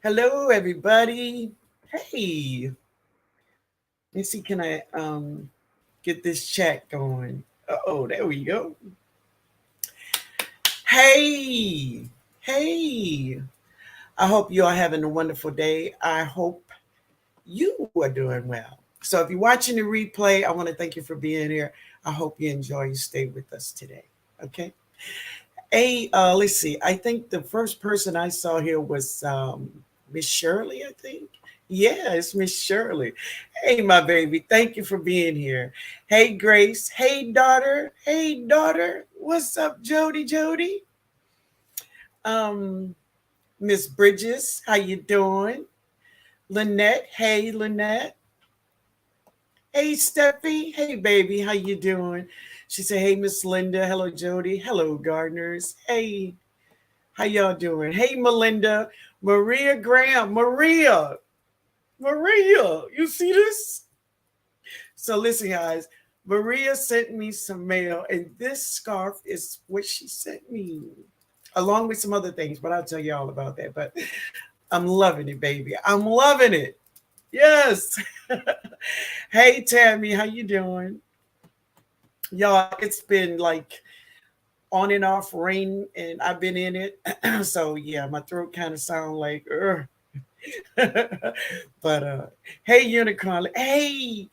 Hello, everybody. Hey, let's see. Can I get this chat going? Oh, there we go. Hey, hey. I hope you are having a wonderful day. I hope you are doing well. So, if you're watching the replay, I want to thank you for being here. I hope you enjoy. You stay with us today. Okay. Hey, let's see. I think the first person I saw here was Miss Shirley, I think. Yeah, it's Miss Shirley. Hey, my baby. Thank you for being here. Hey, Grace. Hey, daughter. Hey, daughter. What's up, Jody? Jody. Um, Miss Bridges. How you doing? Lynette. Hey, Lynette. Hey, Steffi. Hey, baby. How you doing? She said, hey, Miss Linda. Hello, Jody. Hello, gardeners. Hey, how y'all doing? Hey, Melinda, Maria Graham, Maria, you see this? So listen, guys, Maria sent me some mail, and this scarf is what she sent me, along with some other things, but I'll tell you all about that. But I'm loving it, baby. I'm loving it. Yes. Hey, Tammy, how you doing? Y'all, it's been like on and off rain, and I've been in it. So yeah, my throat kind of sound like but hey, Unicorn, hey,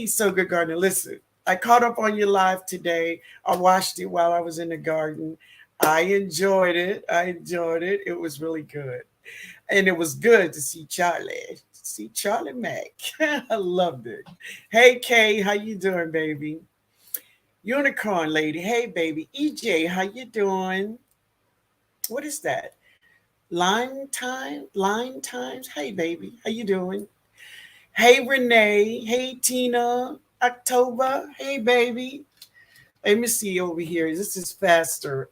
So Good Gardener. Listen, I caught up on your live today. I watched it while I was in the garden. I enjoyed it. It was really good. And it was good to see Charlie. See Charlie Mack. I loved it. Hey Kay, how you doing, baby? Unicorn lady. Hey baby. EJ, how you doing? What is that? Line times. Hey baby, how you doing? Hey Renee, hey Tina, October, hey baby. Let me see over here. This is faster.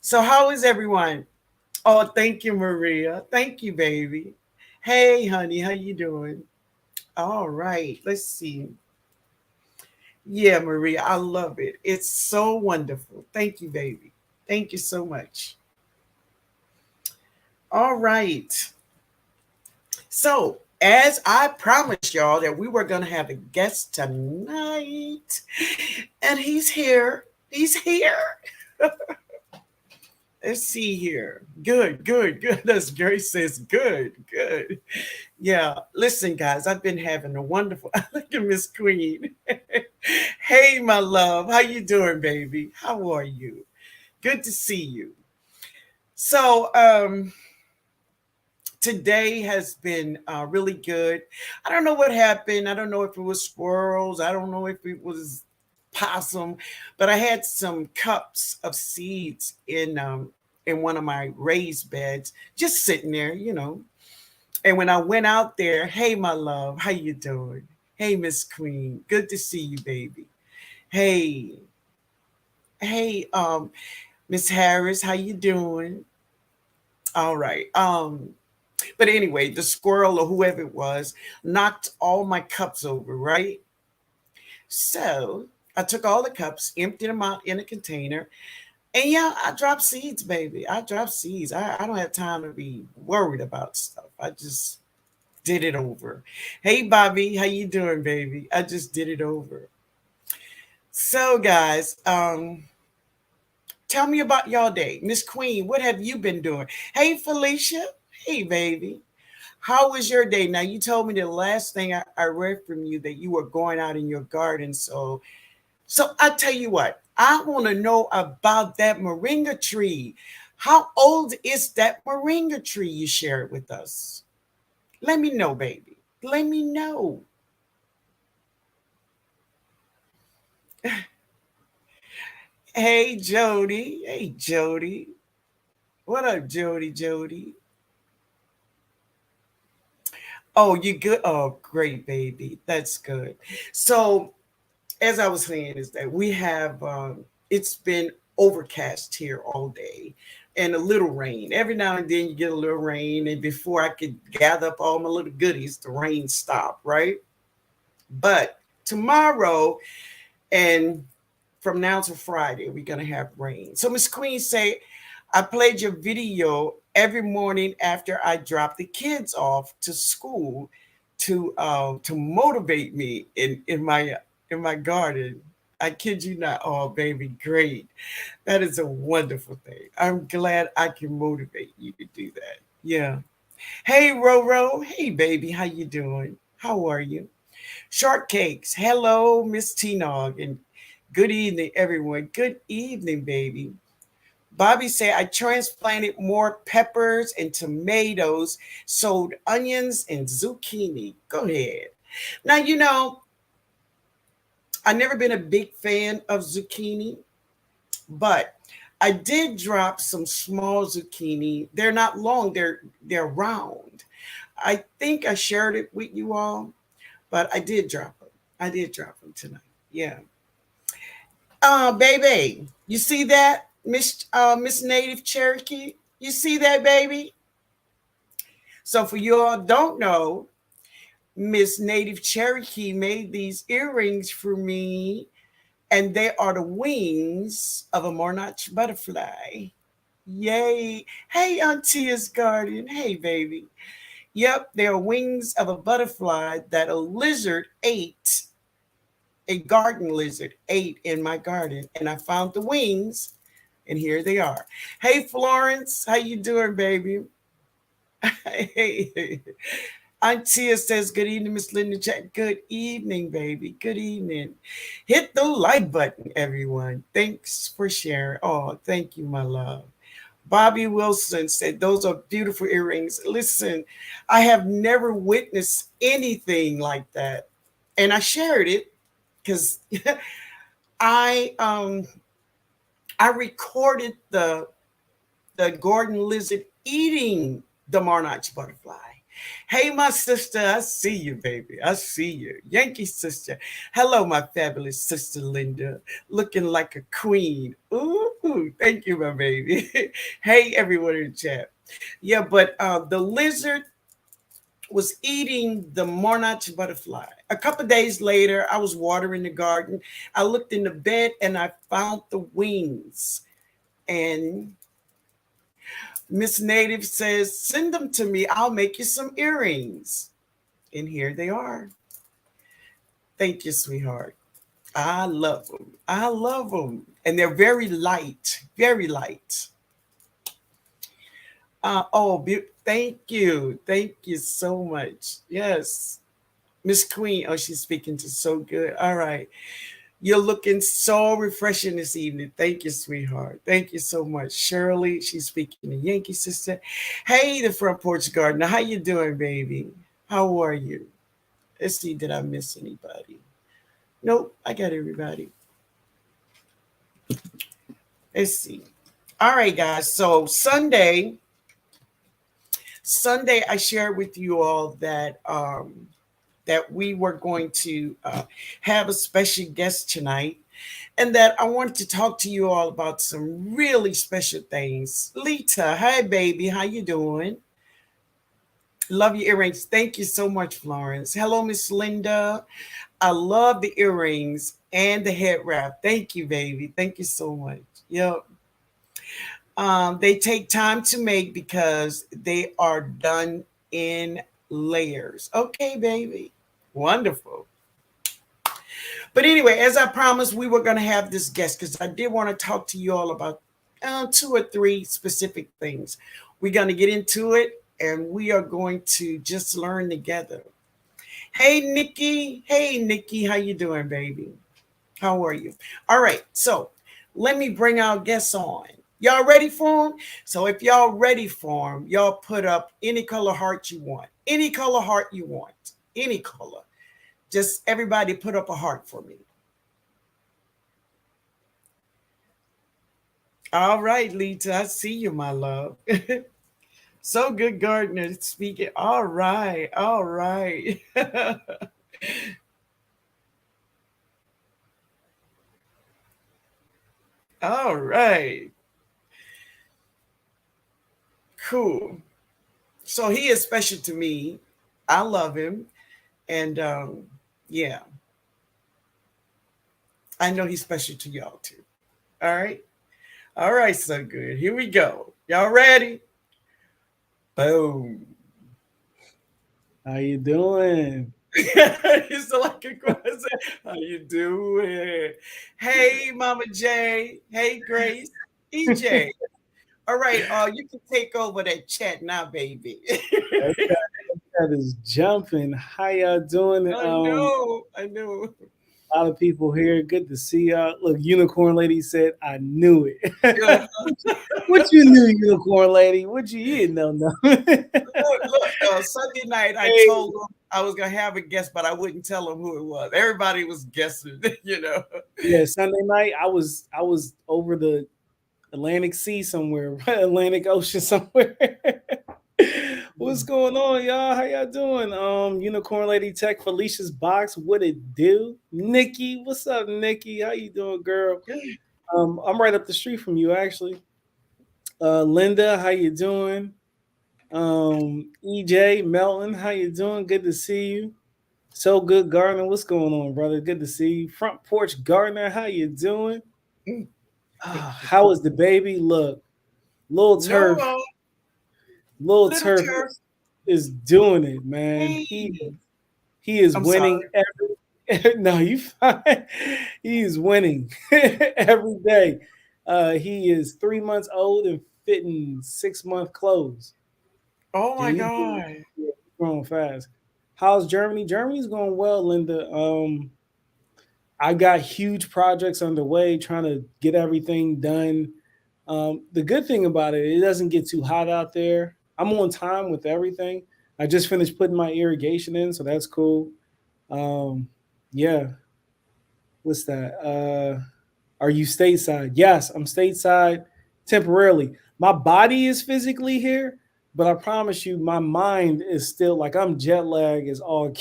So how is everyone? Oh, thank you, Maria. Thank you, baby. Hey, honey, how you doing? All right, let's see. Yeah, Maria, I love it. It's so wonderful. Thank you, baby. Thank you so much. All right. So, as I promised y'all that we were going to have a guest tonight, and he's here. He's here. Let's see here. Good. As Grace says, good. Yeah, listen, guys, I've been having a wonderful. Look at Miss Queen. Hey, my love, how you doing, baby? How are you? Good to see you. So, today has been really good. I don't know what happened. I don't know if it was squirrels. I don't know if it was possum, but I had some cups of seeds in one of my raised beds, just sitting there, you know. And when I went out there, hey my love, how you doing? Hey Miss Queen, good to see you, baby. Hey, hey, Miss Harris, how you doing? All right. But anyway, the squirrel or whoever it was knocked all my cups over, right? So I took all the cups, emptied them out in a container, and yeah, I dropped seeds, baby. I dropped seeds. I don't have time to be worried about stuff. I just did it over. Hey Bobby, how you doing, baby? I just did it over. So guys, tell me about y'all day. Miss Queen, what have you been doing? Hey Felicia, hey baby. How was your day? Now, you told me the last thing I read from you that you were going out in your garden. So I tell you what, I want to know about that moringa tree. How old is that moringa tree you shared with us? Let me know, baby. Let me know. Hey, Jody. Hey, Jody. What up, Jody? Jody. Oh, you good? Oh, great, baby. That's good. So as I was saying, is that we have it's been overcast here all day and a little rain. Every now and then you get a little rain, and before I could gather up all my little goodies, the rain stopped, right? But tomorrow and from now to Friday, we're gonna have rain. So Miss Queen say, I played your video every morning after I drop the kids off to school to motivate me in my garden. I kid you not. Oh, baby, great. That is a wonderful thing. I'm glad I can motivate you to do that. Yeah. Hey, Roro. Hey, baby. How you doing? How are you? Shortcakes. Hello, Miss Tnog. And good evening, everyone. Good evening, baby. Bobby said, I transplanted more peppers and tomatoes, sowed onions and zucchini. Go ahead. Now, I've never been a big fan of zucchini, but I did drop some small zucchini. They're not long, they're round. I think I shared it with you all, but I did drop them. I did drop them tonight. Yeah. Baby, you see that, Miss Native Cherokee? You see that, baby? So for you all don't know, Miss Native Cherokee made these earrings for me, and they are the wings of a monarch butterfly. Yay! Hey, Auntie's garden. Hey, baby. Yep, they are wings of a butterfly that a lizard ate, a garden lizard ate in my garden, and I found the wings, and here they are. Hey, Florence, how you doing, baby? Hey, Auntie says, good evening, Miss Linda Jack. Good evening, baby. Good evening. Hit the like button, everyone. Thanks for sharing. Oh, thank you, my love. Bobby Wilson said, those are beautiful earrings. Listen, I have never witnessed anything like that. And I shared it because I I recorded the Gordon lizard eating the monarch butterfly. Hey, my sister, I see you, baby. I see you. Yankee sister. Hello, my fabulous sister Linda. Looking like a queen. Ooh, thank you, my baby. Hey, everyone in the chat. Yeah, but the lizard was eating the monarch butterfly. A couple of days later, I was watering the garden. I looked in the bed and I found the wings. And Miss Native says, send them to me. I'll make you some earrings. And here they are. Thank you, sweetheart. I love them. I love them. And they're very light, very light. Thank you. Thank you so much. Yes. Miss Queen. Oh, she's speaking to so good. All right. You're looking so refreshing this evening. Thank you, sweetheart. Thank you so much. Shirley, she's speaking to Yankee sister. Hey, the front porch gardener. How you doing, baby? How are you? Let's see, did I miss anybody? Nope, I got everybody. Let's see. All right, guys. So Sunday, I shared with you all that we were going to have a special guest tonight, and that I wanted to talk to you all about some really special things. Lita, hi baby, how you doing? Love your earrings. Thank you so much, Florence. Hello, Miss Linda. I love the earrings and the head wrap. Thank you, baby. Thank you so much. Yep. They take time to make because they are done in layers. Okay, baby. Wonderful. But anyway, as I promised, we were going to have this guest because I did want to talk to you all about two or three specific things. We're going to get into it and we are going to just learn together. Hey, Nikki. Hey, Nikki. How you doing, baby? How are you? All right. So let me bring our guests on. Y'all ready for them? So if y'all ready for them, y'all put up any color heart you want. Any color heart you want. Any color. Just everybody put up a heart for me. All right, Lita, I see you, my love. So good, gardener speaking. All right, all right. All right, cool. So he is special to me. I love him. And yeah, I know he's special to y'all too. All right. All right, so good. Here we go. Y'all ready? Boom. How you doing? You still like a question? How you doing? Hey, Mama J. Hey, Grace. EJ. All right, you can take over that chat now, baby. Okay, that is jumping. How y'all doing? I know. I know. A lot of people here. Good to see y'all. Look, Unicorn Lady said, "I knew it." Yeah. What you knew, Unicorn Lady? What you didn't know? No. Look, Sunday night I Hey, told them I was gonna have a guest, but I wouldn't tell them who it was. Everybody was guessing, you know. yeah, Sunday night I was over the Atlantic Sea somewhere, Atlantic Ocean somewhere. What's going on, y'all? How y'all doing? Unicorn Lady Tech Felicia's box. What it do? Nikki, what's up, Nikki? How you doing, girl? I'm right up the street from you, actually. Linda, how you doing? EJ Melton, how you doing? Good to see you. So good, Gardner. What's going on, brother? Good to see you. Front porch Gardner, how you doing? How is the baby? Look, little turf, No, little little turf turf. is doing it, man. Hey, He is I'm sorry. winning every. No, you fine. He is winning every day. He is 3 months old and fitting 6 month clothes. Oh Yeah, my he's doing, God. yeah, he's growing fast. How's Germany? Germany's going well, Linda. I got huge projects underway, trying to get everything done. The good thing about it, it doesn't get too hot out there. I'm on time with everything. I just finished putting my irrigation in, so that's cool. Um, yeah, what's that? Are you stateside? Yes, I'm stateside temporarily. My body is physically here, but I promise you, my mind is still like I'm jet lag is all.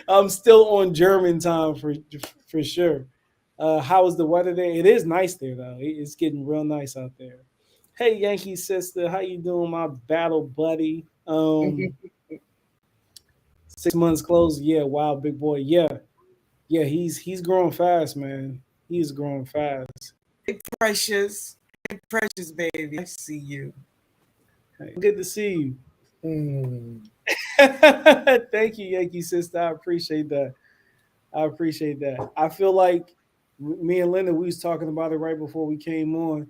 I'm still on German time for sure. How is the weather there? It is nice there though. It's getting real nice out there. Hey Yankee sister, how you doing, my battle buddy? 6 months close. Yeah, wow, big boy. Yeah, yeah. He's growing fast, man. He's growing fast. Precious. Hey, precious baby. I see you. Hey, good to see you. Mm. Thank you, Yankee sister. I appreciate that. I appreciate that. I feel like me and Linda, we was talking about it right before we came on.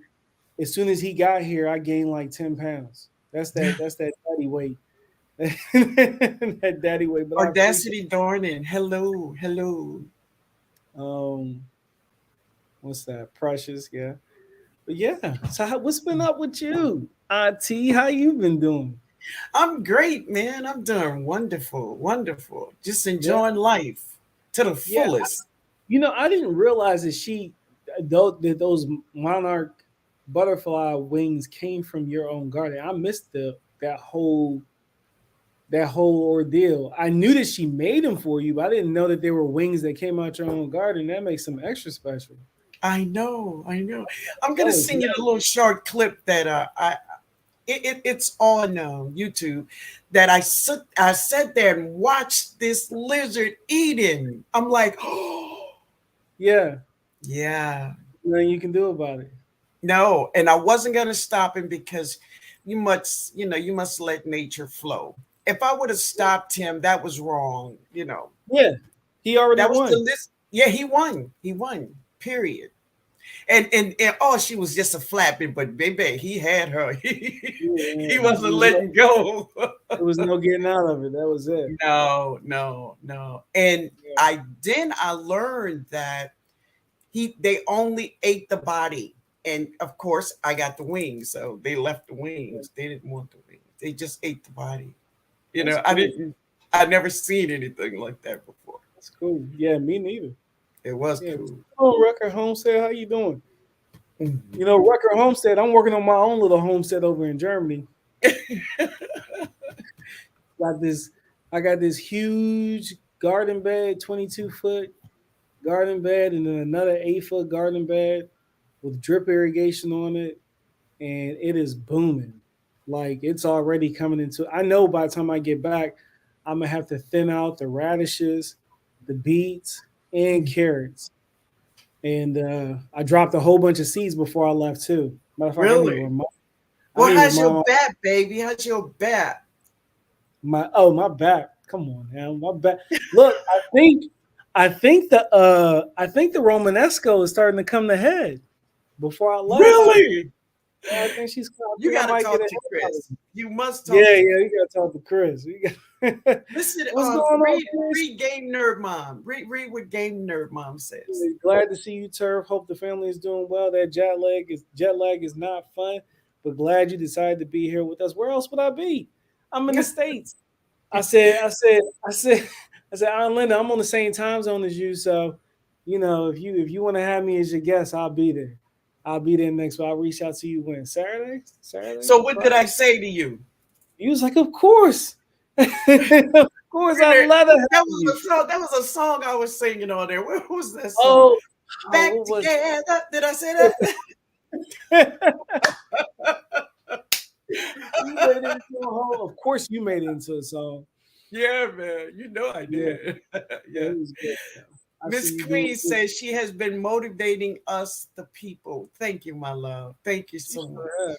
As soon as he got here, I gained like 10 pounds. That's that daddy weight. That daddy weight. But I appreciate Audacity Dornan. Hello. Hello. um what's that? Precious, yeah. But yeah. So what's been up with you? T, how you been doing? I'm great, man. I'm doing wonderful. Wonderful. Just Yeah. enjoying life to the Yeah. fullest. I didn't realize that those monarch butterfly wings came from your own garden. I missed that whole that whole ordeal. I knew that she made them for you, but I didn't know that they were wings that came out your own garden. That makes them extra special. I know. I know. I'm gonna Oh, send you the little short clip that it's on YouTube that I sat there and watched this lizard eating. I'm like, oh yeah. yeah, Nothing you can do about it. no, and I wasn't gonna stop him because you must let nature flow. If I would have stopped him, that was wrong. Yeah, he already That was the won. list. Yeah, he won. He won. Period. And oh, she was just a flapping, but baby, he had her. Yeah, He wasn't letting go. there was no getting out of it. That was it. No, no, no. And Yeah, I learned that they only ate the body. And of course I got the wings. So they left the wings. They didn't want the wings. They just ate the body. that's I cool. didn't I never seen anything like that before. That's cool. Yeah, me neither. It was Yeah. cool. Oh, Rucker Homestead, how you doing? Mhm. Rucker Homestead. I'm working on my own little homestead over in Germany. Got this. I got this huge garden bed, 22-foot garden bed, and then another 8-foot garden bed with drip irrigation on it, and it is booming. Like it's already coming into. I know by the time I get back, I'm gonna have to thin out the radishes, the beets, and carrots. And I dropped a whole bunch of seeds before I left too. Matter of fact, Really? I Well, need my how's your mom. back, baby? How's your back? My back. Come on, man, my back. Look, I think the Romanesco is starting to come to head. Before I left, Really? I think she's. I You think I got to might get talk a to Chris. haircut. You must Yeah, talk to yeah, Chris. you gotta talk to Chris. Listen, What's going on, Chris? read Game Nerd Mom. Read what Game Nerd Mom says. Glad to see you, Turf. Hope the family is doing well. That jet lag is not fun, but glad you decided to be here with us. Where else would I be? I'm in the states. I said, Aunt Linda, I'm on the same time zone as you, so if you want to have me as your guest, I'll be there. I'll be there next week. I'll reach out to you when Saturday, So what did Friday. I say to you? He was like, of course, of course, I'd love to That have was you. a song. That was a song I was singing on there. What was that song? Oh, Back what was together. Did I say that? it? You made it into a whole. Of course, you made it into a song. Yeah, man. You know I Yeah, did. yeah, Yeah. it was good. Man. I see Miss you doing Queen good. says she has been motivating us, the people. Thank you, my love. Thank you You so sure much. have.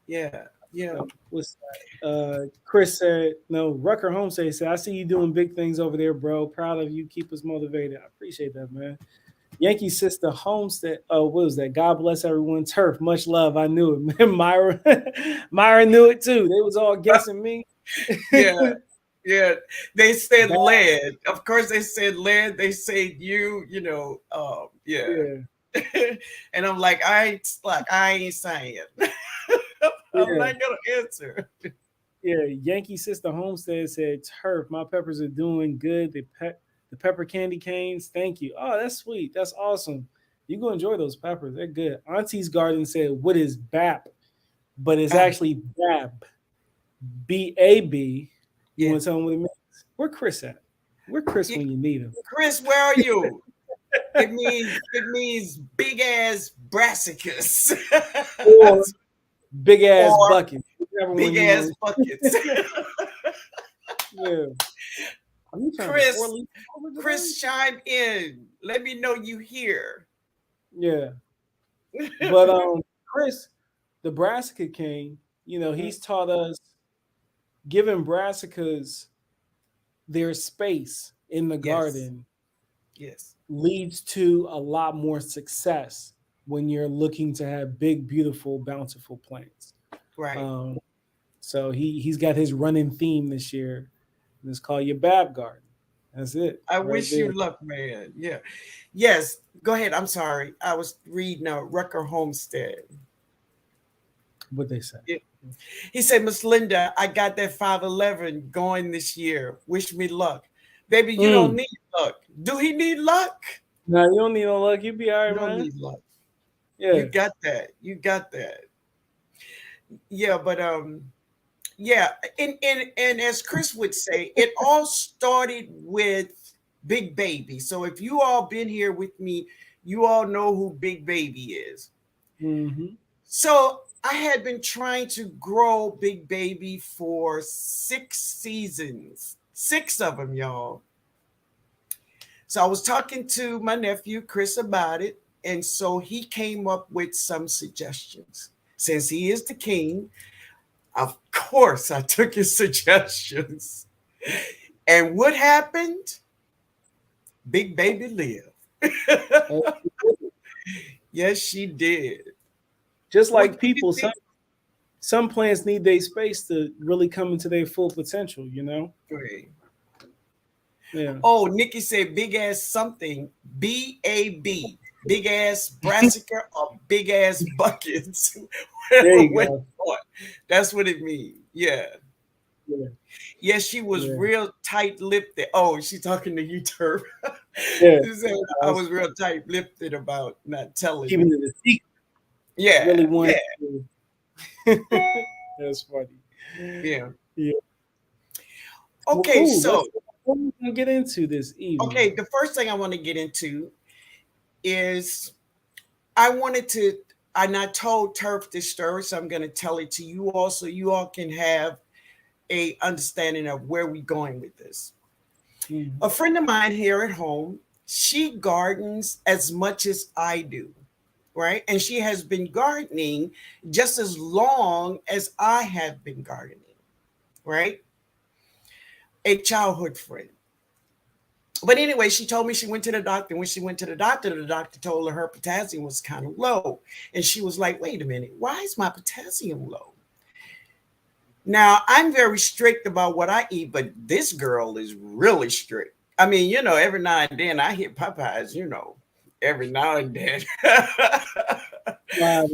Yeah, yeah. What's that? Chris said, no, Rucker Homestay said, I see you doing big things over there, bro. Proud of you. Keep us motivated. I appreciate that, man. Yankee sister Homestead. Oh, what was that? God bless everyone. Turf, much love. I knew it. Man, Myra knew it too. They was all guessing me. Yeah, yeah. They said Bye. lead. Of course, they said lead. They said you. Yeah. Yeah, And I'm like I ain't saying. I'm yeah. not gonna answer. Yeah, Yankee Sister Homestead said, "Turf, my peppers are doing good. The pepper candy canes, thank you. Oh, that's sweet. That's awesome. You gonna enjoy those peppers. They're good." Auntie's Garden said, "What is BAP?" But it's Ah, actually BAB, BAB. You yeah. want to tell them what it means? Where Chris at? Where Chris Y- when you need him? Chris, where are you? It means big ass brassicas. Or big ass Or bucket, whichever one big you ass want. buckets. Yeah. Are you trying to four Chris, leaf over today? Chris, chime in. Let me know you here. Yeah. But Chris, the brassica king, he's taught us giving brassicas their space in the Yes, garden yes, leads to a lot more success when you're looking to have big, beautiful, bountiful plants. right. Um, so he's got his running theme this year, and it's called your Bab Garden. That's it, I right wish there. you luck, man. Yeah. Yes, go ahead. I'm sorry. I was reading Rucker Homestead. What they say. Yeah. He said, Miss Linda, I got that 511 going this year. Wish me luck. Baby, you don't Mm. need luck. Do he need luck? Now you don't need no luck. You'll be all You right, don't man. need luck. You Yeah. got that. You got that. Yeah, but yeah, and as Chris would say, it all started with Big Baby. So if you all been here with me, you all know who Big Baby is. Mm-hmm. So I had been trying to grow Big Baby for 6 seasons, 6 of them, y'all. So I was talking to my nephew Chris about it, and so he came up with some suggestions. Since he is the king, of course I took his suggestions. And what happened? Big Baby lived. Yes, she did. Just What like do you people, some think? some plants need their space to really come into their full potential. Great. Yeah. Oh, Nikki said big ass something. BAB. Big ass brassica or big ass buckets. There Whatever you way go. you want. That's what it means. Yeah. Yeah. Yeah, she was Yeah. real tight lipped. Oh, she talking to you, Turf. Yeah. She said I That's was real tight lipped about not telling keeping you. it a secret. Yeah, Really yeah, wanted to. That's funny. yeah. Yeah. Well, Okay, cool. so What are we gonna get into this evening? okay, the first thing I want to get into is I wanted to, and I told Turf this story, so I'm going to tell it to you all so you all can have a understanding of where we're going with this. Mhm. A friend of mine here at home, she gardens as much as I do. right? And she has been gardening just as long as I have been gardening, right? A childhood friend. But anyway, she told me she went to the doctor. When she went to the doctor told her potassium was kind of low. And she was like, wait a minute, why is my potassium low? Now, I'm very strict about what I eat, but this girl is really strict. I mean, every now and then I hit Popeyes, every now and then. Wow.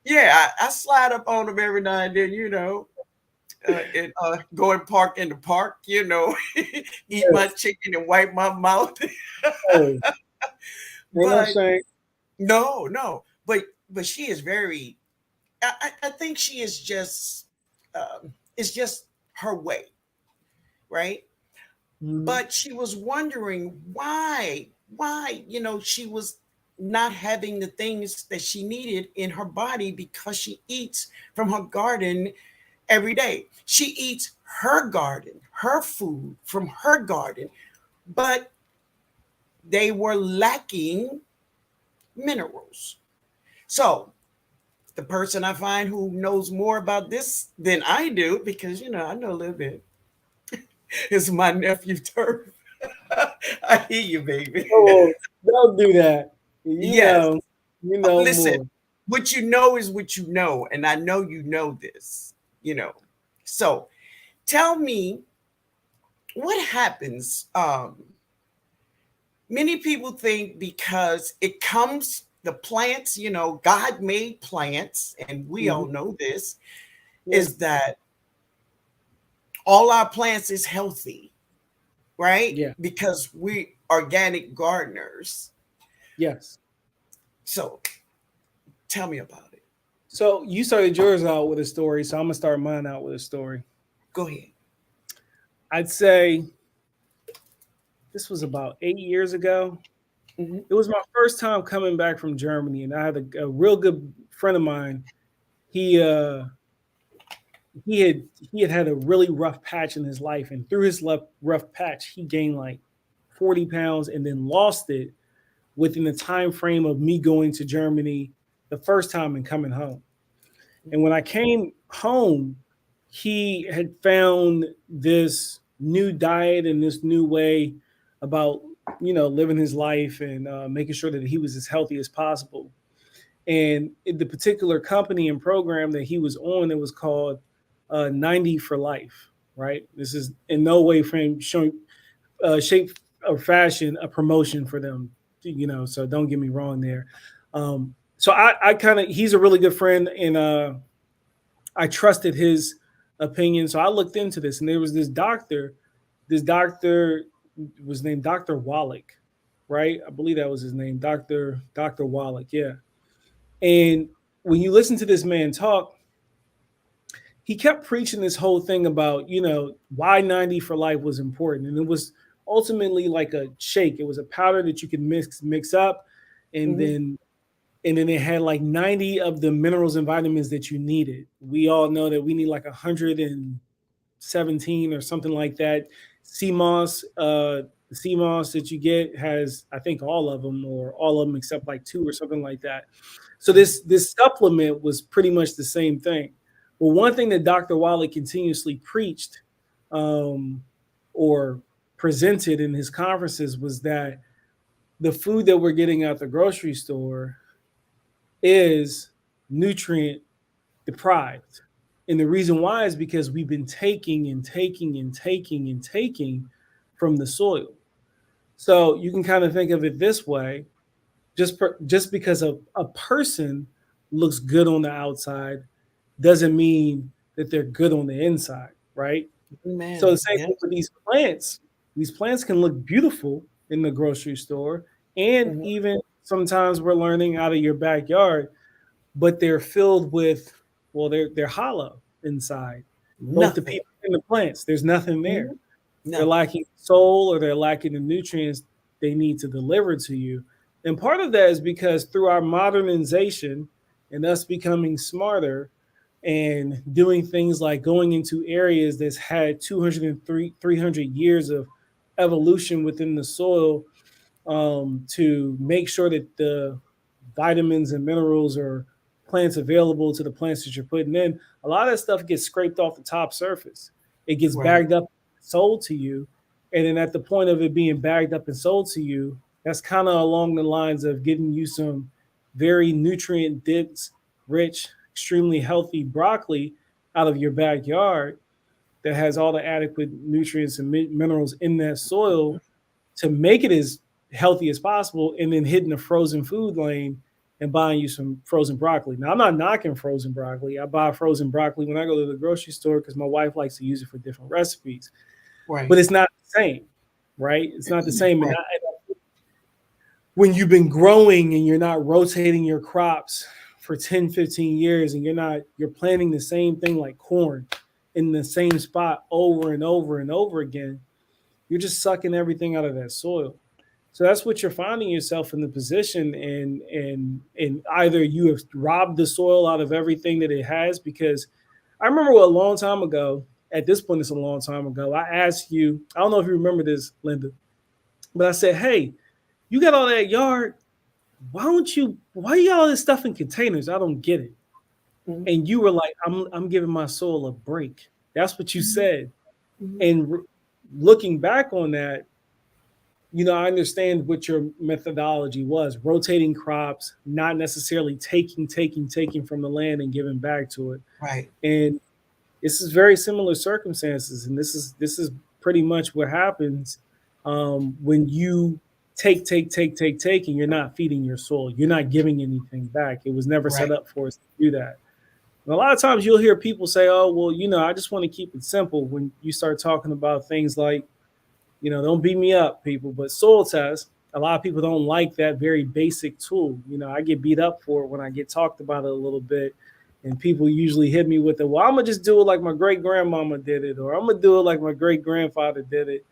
Yeah, I slide up on them every now and then, and go and park in the park, eat my Yes. chicken and wipe my mouth. Hey, ain't no But shame. no, no. But she is very. I think she is just. It's just her way, right? Mhm. But she was wondering why she was not having the things that she needed in her body because she eats from her garden every day. She eats her garden, her food from her garden, but they were lacking minerals. So the person I find who knows more about this than I do, because I know a little bit, is my nephew Turf. I hear you, baby. Oh, don't do that. You Yes. know, you know Listen, more. what you know is what you know, and I know you know this. You know, so tell me what happens. Many people think because it comes the plants, God made plants, and we all Mhm. know this, Yeah. is that all our plants is healthy, right? Yeah. Because we organic gardeners. Yes. So tell me about it. So you started yours out with a story, so I'm gonna start mine out with a story. Go ahead. I'd say this was about 8 years ago. Hmm. It was my first time coming back from Germany, and I had a real good friend of mine. He uh he had had a really rough patch in his life, and through his rough patch, he gained like 40 pounds and then lost it within the time frame of me going to Germany the first time and coming home. And when I came home, he had found this new diet and this new way about living his life and making sure that he was as healthy as possible. And the particular company and program that he was on, it was called 90 for Life. Right. This is in no way frame showing shape or fashion a promotion for them. So don't get me wrong there. So I kind of he's a really good friend, and I trusted his opinion. So I looked into this, and there was this doctor. This doctor was named Dr. Wallach, right? I believe that was his name, Dr. Wallach. Yeah. And when you listen to this man talk, he kept preaching this whole thing about why 90 for life was important, and it was ultimately like a shake. It was a powder that you could mix up, and Hmm. then it had like 90 of the minerals and vitamins that you needed. We all know that we need like 117 or something like that. Sea moss, the sea moss that you get has, I think, all of them, or all of them except like two or something like that. So this supplement was pretty much the same thing. Well, one thing that Dr. Wiley continuously preached, um, or presented in his conferences, was that the food that we're getting at the grocery store is nutrient deprived. And the reason why is because we've been taking and taking and taking and taking from the soil. So you can kind of think of it this way: just because a person looks good on the outside doesn't mean that they're good on the inside, right? So Man, the same yes. thing with these plants. These plants can look beautiful in the grocery store, and Hmm. even sometimes we're learning out of your backyard, but they're filled with, well, they're hollow inside. Both the Nothing. people and the plants, there's nothing there. Hmm. They're Nothing. lacking soul, or they're lacking the nutrients they need to deliver to you. And part of that is because through our modernization and us becoming smarter and doing things like going into areas that's had 300 years of evolution within the soil, to make sure that vitamins and minerals or plants available to the plants that you're putting in, a lot of that stuff gets scraped off the top surface. It gets Right. bagged up, sold to you, and then at the point of it being bagged up and sold to you, that's kind of along the lines of getting you some very nutrient dense, rich, extremely healthy broccoli out of your backyard that has all the adequate nutrients and minerals in that soil to make it as healthy as possible, and then hitting the frozen food lane and buying you some frozen broccoli. Now, I'm not knocking frozen broccoli. I buy frozen broccoli when I go to the grocery store because my wife likes to use it for different recipes, but Right. it's not the same, right? It's not the same. And Right. when you've been growing and you're not rotating your crops for 10, 15 years and you're planting the same thing like corn in the same spot over and over and over again, you're just sucking everything out of that soil. So that's what you're finding yourself in the position, and either you have robbed the soil out of everything that it has. Because I remember a long time ago, at this point it's a long time ago, I asked you, I don't know if you remember this, Linda, but I said, hey, you got all that yard, why you got all this stuff in containers? I don't get it. Mhm. And you were like, I'm giving my soul a break. That's what you Mhm. said. Mhm. And looking back on that, I understand what your methodology was: rotating crops, not necessarily taking from the land and giving back to it. Right. And this is very similar circumstances, and this is pretty much what happens when you take, and you're not feeding your soul. You're not giving anything back. It was never set Right. up for us to do that. And a lot of times you'll hear people say, "Oh, well, I just want to keep it simple." When you start talking about things like, don't beat me up, people, but soil test, a lot of people don't like that very basic tool. I get beat up for it when I get talked about it a little bit. And people usually hit me with it. Well, I'm gonna just do it like my great grandmama did it, or I'm gonna do it like my great grandfather did it.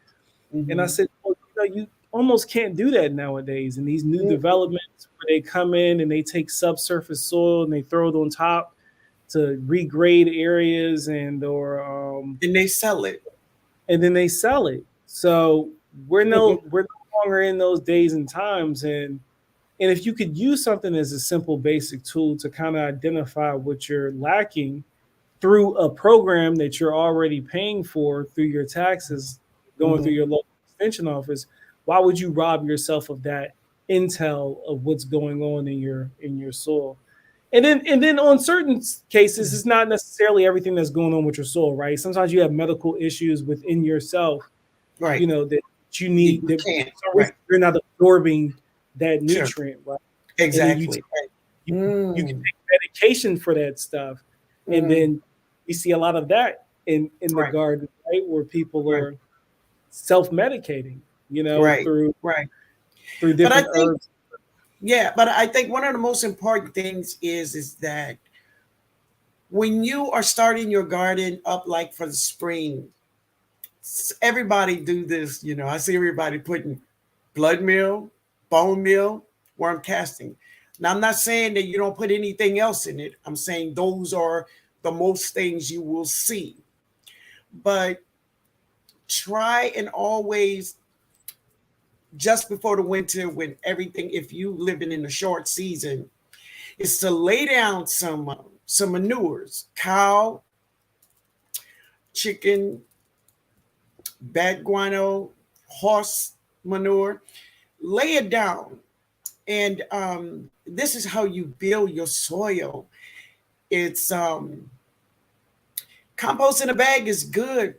And I Mhm. said, well, you almost can't do that nowadays. And these new Mhm. developments where they come in and they take subsurface soil and they throw it on top to regrade areas And they sell it. and then they sell it. So Mhm. we're no longer in those days and times. And if you could use something as a simple basic tool to kind of identify what you're lacking through a program that you're already paying for through your taxes going through Mhm. your local extension office, why would you rob yourself of that intel of what's going on in your soil? And then on certain cases, it's not necessarily everything that's going on with your soul, right? Sometimes you have medical issues within yourself, Right. that you You, need you that for can't. some Right. reason you're not absorbing that Sure. nutrient, right? And then Exactly. Right. you can Mm. take medication for that stuff, and Mm. then we see a lot of that in the Right. garden, right, where people Right. are self medicating, Right. through Right. But I different think, herbs. yeah, but I think one of the most important things is that when you are starting your garden up, like for the spring, everybody do this. I see everybody putting blood meal, bone meal, worm casting. Now, I'm not saying that you don't put anything else in it. I'm saying those are the most things you will see. But try and always, just before the winter, when everything, if you living in a short season, is to lay down some manures, cow, chicken, bat guano, horse manure. Lay it down, and this is how you build your soil. It's compost in a bag is good,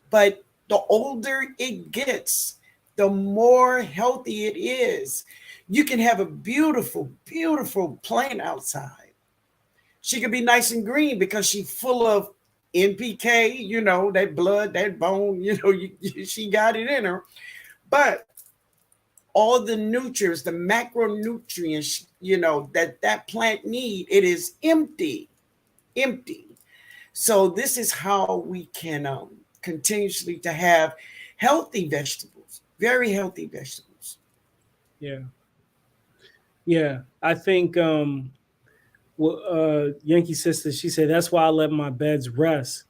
but the older it gets, the more healthy it is. You can have a beautiful, beautiful plant outside. She could be nice and green because she's full of NPK, that blood, that bone, she got it in her. But all the nutrients, the macronutrients, that plant need, it is empty, empty. So this is how we can continuously to have healthy vegetables, very healthy vegetables. Yeah, yeah. I think well, Yankee sister, she said that's why I let my beds rest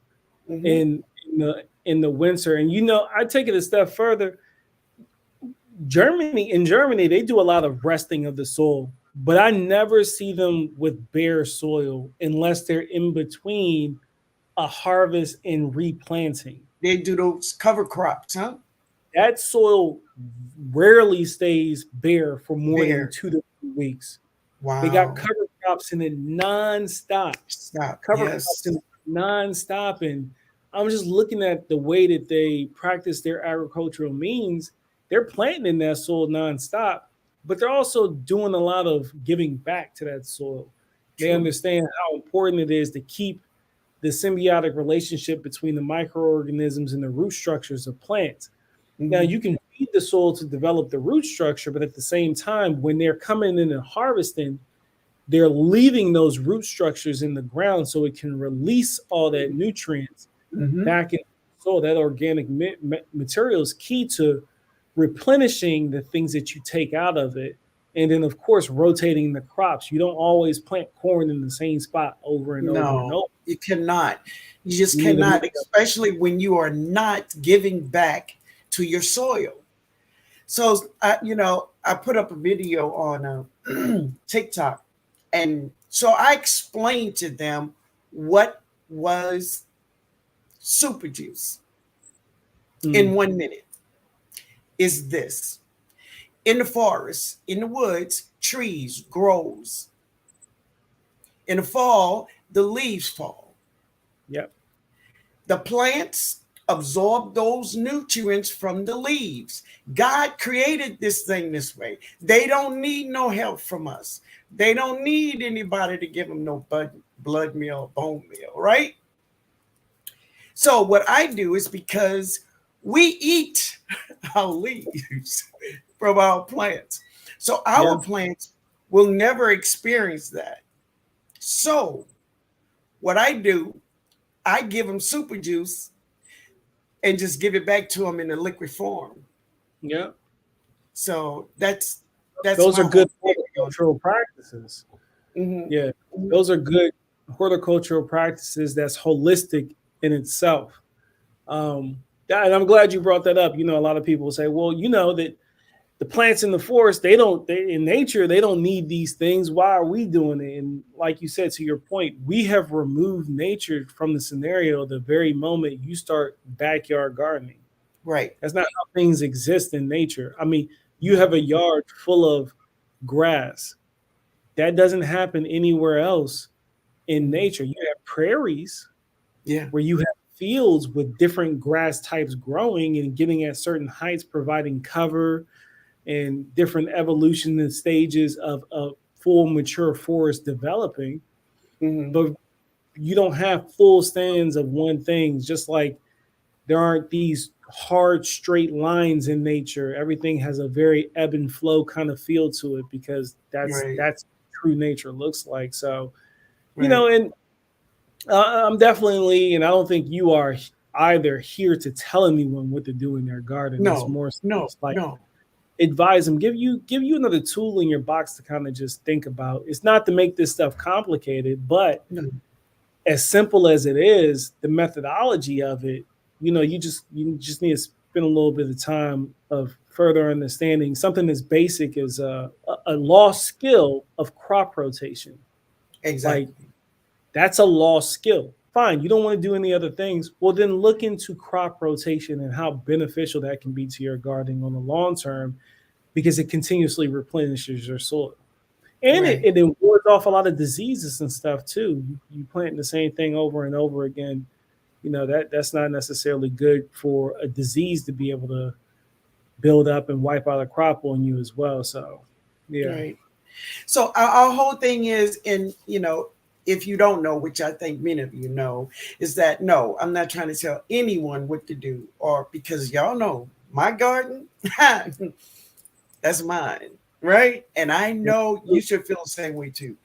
Hmm. in the winter. And I take it a step further. In Germany, they do a lot of resting of the soul. but I never see them with bare soil unless they're in between a harvest and replanting. They do those cover crops, huh? That soil rarely stays bare for more than There. 2 to 3 weeks. They got Wow. cover crops in it nonstop. Stop. Cover crops Yes. in it nonstop. And I'm just looking at the way that they practice their agricultural means. They're planting in that soil nonstop, but they're also doing a lot of giving back to that soil. They True. understand how important it is to keep the symbiotic relationship between the microorganisms and the root structures of plants. Now, Hmm. you can feed the soil to develop the root structure, but at the same time, when they're coming in and harvesting, they're leaving those root structures in the ground so it can release all that nutrients Hmm. back in the soil. That organic material is key to replenishing the things that you take out of it. And then, of course, rotating the crops. You don't always plant corn in the same spot over and over and No, over. you cannot. You just You need to cannot, mix up. especially when you are not giving back to your soil. So, I put up a video on TikTok, and so I explained to them what was super juice in Mm, 1 minute. Is this in the forest, in the woods, trees grows. In the fall, the leaves fall. yep. The plants absorb those nutrients from the leaves. God created this thing this way. They don't need no help from us. They don't need anybody to give them no blood meal, bone meal, right? So what I do is because we eat our leaves from our plants. So our Yeah. plants will never experience that. So what I do, I give them super juice and just give it back to them in a liquid form. Yeah. So that's Those my are whole good theory on horticultural practices. it. Hmm. Yeah, those are good horticultural practices that's holistic in itself. Um, and I'm glad you brought that up. You know, a lot of people say, well, you know, that the plants in the forest, in nature, they don't need these things. Why are we doing it? And like you said, to your point, we have removed nature from the scenario the very moment you start backyard gardening. Right. That's not how things exist in nature. I mean, you have a yard full of grass. That doesn't happen anywhere else in Hmm. nature. You have prairies Yeah. where you have fields with different grass types growing and getting at certain heights, providing cover and different evolution and stages of a full mature forest developing. Hmm. But you don't have full stands of one thing, just like there aren't these hard straight lines in nature. Everything has a very ebb and flow kind of feel to it because Right. that's true nature looks like. So, you Right. know, and I'm definitely, and I don't think you are either here to tell anyone what to do in their garden. It's No. more so No. just like No. advise them, give you another tool in your box to kind of just think about. It's not to make this stuff complicated, but No. as simple as it is, the methodology of it, you just need to spend a little bit of time of further understanding something as basic as a lost skill of crop rotation. Like Exactly. that's a lost skill. Fine, you don't want to do any other things. Well, then look into crop rotation and how beneficial that can be to your gardening on the long term because it continuously replenishes your soil. And Right. it wards off a lot of diseases and stuff too. You plant the same thing over and over again. That's not necessarily good for a disease to be able to build up and wipe out a crop on you as well. So, yeah, Right. So our whole thing is, if you don't know, which I think many of you know, is that no, I'm not trying to tell anyone what to do, or because y'all know my garden, that's mine, right? And I know you should feel the same way too.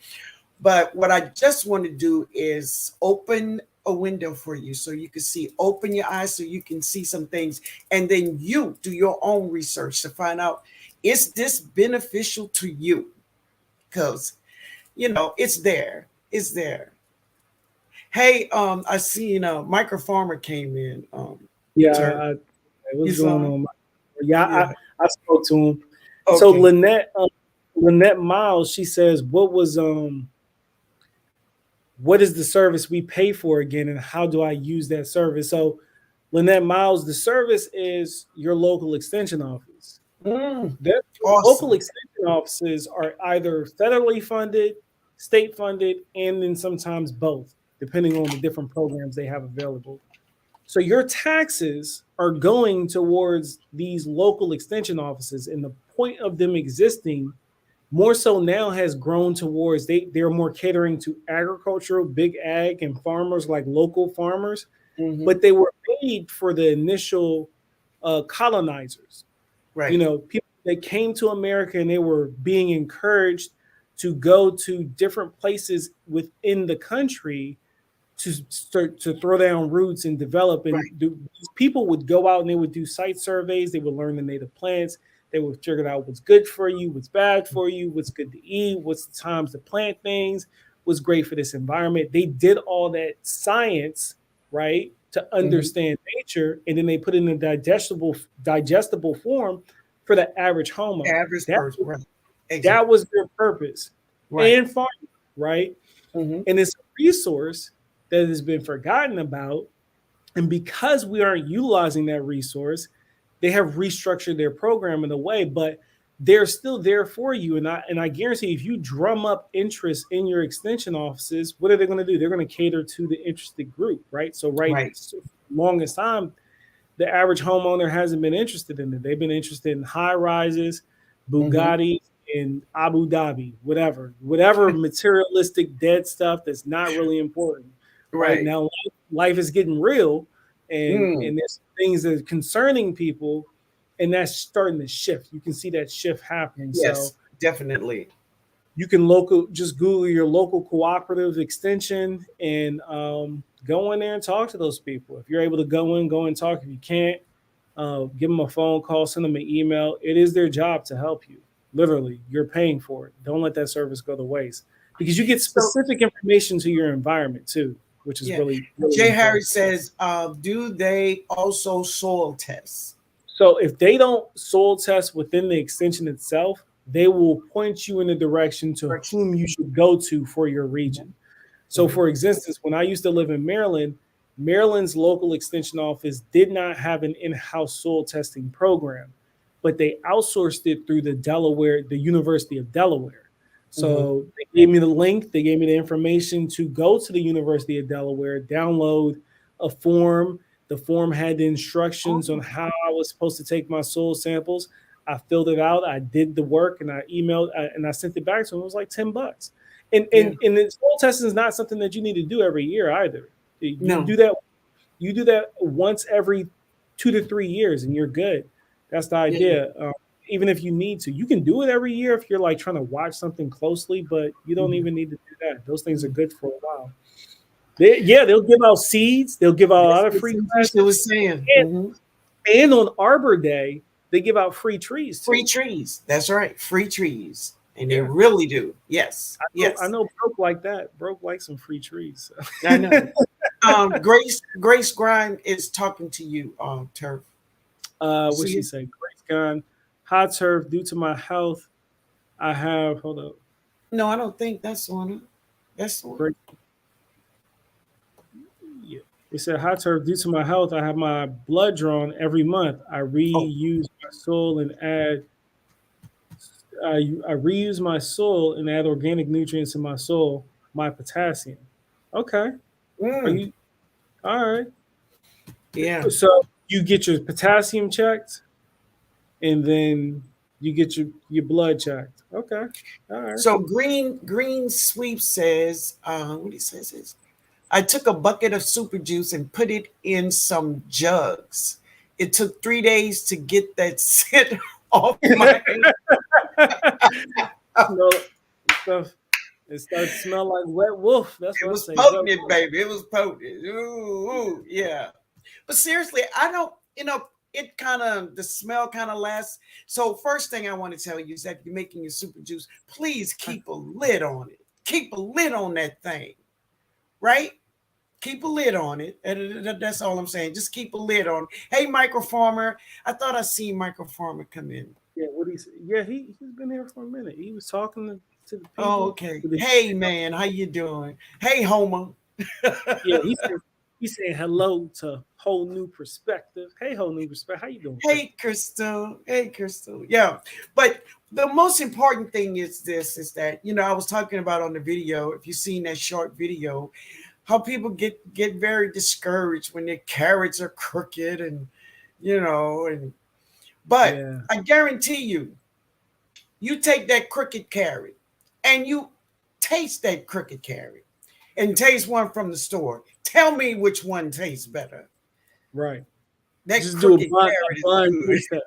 But what I just want to do is open a window for you so you can see, open your eyes so you can see some things, and then you do your own research to find out, is this beneficial to you? Because it's there. It's there. Hey, I seen a micro farmer came in. yeah. Turn. What's You going saw him? on? Yeah, Yeah. I spoke to him. So Okay. Lynette, Lynette Miles, she says, what is the service we pay for again, and how do I use that service? So, Lynette Miles, the service is your local extension office. Mm, Their local awesome. extension offices are either federally funded, state funded, and then sometimes both, depending on the different programs they have available. So your taxes are going towards these local extension offices, and the point of them existing more so now has grown towards they're more catering to agricultural, big ag, and farmers like local farmers, Hmm. but they were made for the initial colonizers. Right. People that came to America and they were being encouraged to go to different places within the country to start to throw down roots and develop. And Right. these people would go out and they would do site surveys. They would learn the native plants. They would figure out what's good for you, what's bad for you, what's good to eat, what's the times to plant things, what's great for this environment. They did all that science, right, to Hmm. understand nature, and then they put it in a digestible form for the average homeowner. Average That person. Right. that Exactly. was their purpose, Right. and farming, right? Hmm. And it's a resource that has been forgotten about. And because we aren't utilizing that resource, they have restructured their program in a way, but they're still there for you. And I guarantee if you drum up interest in your extension offices, what are they going to do? They're going to cater to the interested group, right? Right. So longest time, the average homeowner hasn't been interested in it. They've been interested in high rises, Hmm. Bugattis, in Abu Dhabi, whatever materialistic dead stuff that's not really important. Right Right. now, life is getting real, and Mm. there's things that are concerning people, and that's starting to shift. You can see that shift happening. So Yes. Definitely. you can just Google your local cooperative extension and go in there and talk to those people. If you're able to go and talk. If you can't, give them a phone call, send them an email. It is their job to help you. Literally, you're paying for it. Don't let that service go to waste because you get So specific information to your environment too, which is yeah, really, really Jay Harry important. says, do they also soil tests? So if they don't soil test within the extension itself, they will point you in the direction to Correction. whom you should go to for your region. So, Hmm. for instance, when I used to live in Maryland, Maryland's local extension office did not have an in-house soil testing program, but they outsourced it through the University of Delaware. Hmm. So they gave me the link, they gave me the information to go to the University of Delaware, download a form. The form had the instructions on Oh, how I was supposed to take my soil samples. I filled it out, I did the work, and I emailed and I sent it back to them. It was like $10. And yeah. the soil testing is not something that you need to do every year either. You No. do that you do that once every 2 to 3 years, and you're good. That's the Yeah. idea. Even if you need to, you can do it every year if you're like trying to watch something closely, but you don't Hmm. even need to do that. Those things are Hmm. good for a while. They'll give out seeds. They'll give out a That's lot of what free Tanisha classes, was saying. and, Hmm. and on Arbor Day, they give out free trees Free too. trees. That's right. Free trees. And they Yeah, really do. Yes. I Yes. know. Broke like that. Broke like some free trees. I So. know. Grace Grind is talking to you, Turf. You What see she it? say? Grace gone. Hot turf due to my health. I have hold up. No, I don't think that's the one. That's the one. Great. Yeah. It said hot turf due to my health. I have my blood drawn every month. I Oh, reuse my soil and add. I reuse my soil and add organic nutrients in my soil. My potassium. Okay. Are mm, you all right? yeah. So you get your potassium checked, and then you get your blood checked. Okay. All right. So Green Sweep says, what he says is, I took a bucket of super juice and put it in some jugs. It took 3 days to get that scent off my hand. Smell stuff. It starts to smell like wet wolf. That's It what I was say. Wet potent, wolf. baby. It was potent. Ooh, ooh, yeah. But seriously, I don't, it kind of, the smell kind of lasts. So, first thing I want to tell you is that if you're making your super juice, please keep a lid on it. Keep a lid on that thing, right? Keep a lid on it. That's all I'm saying. Just keep a lid on. Hey, Microfarmer. I thought I seen Microfarmer come in. Yeah, what he said. Yeah, he's been here for a minute. He was talking to the Oh, people. okay. To the, Hey, man, how you doing? Hey, Homer. yeah, he's saying hello to whole new perspective. Hey, whole new perspective. How you doing, Hey, Crystal? Crystal. Hey, Crystal. Yeah, but the most important thing is this: is that I was talking about on the video. If you've seen that short video, how people get very discouraged when their carrots are crooked, and and but Yeah, I guarantee you, you take that crooked carrot, and you taste that crooked carrot, and taste one from the store. Tell me which one tastes better. right. That Just do crooked a carrot is blind good. taste test.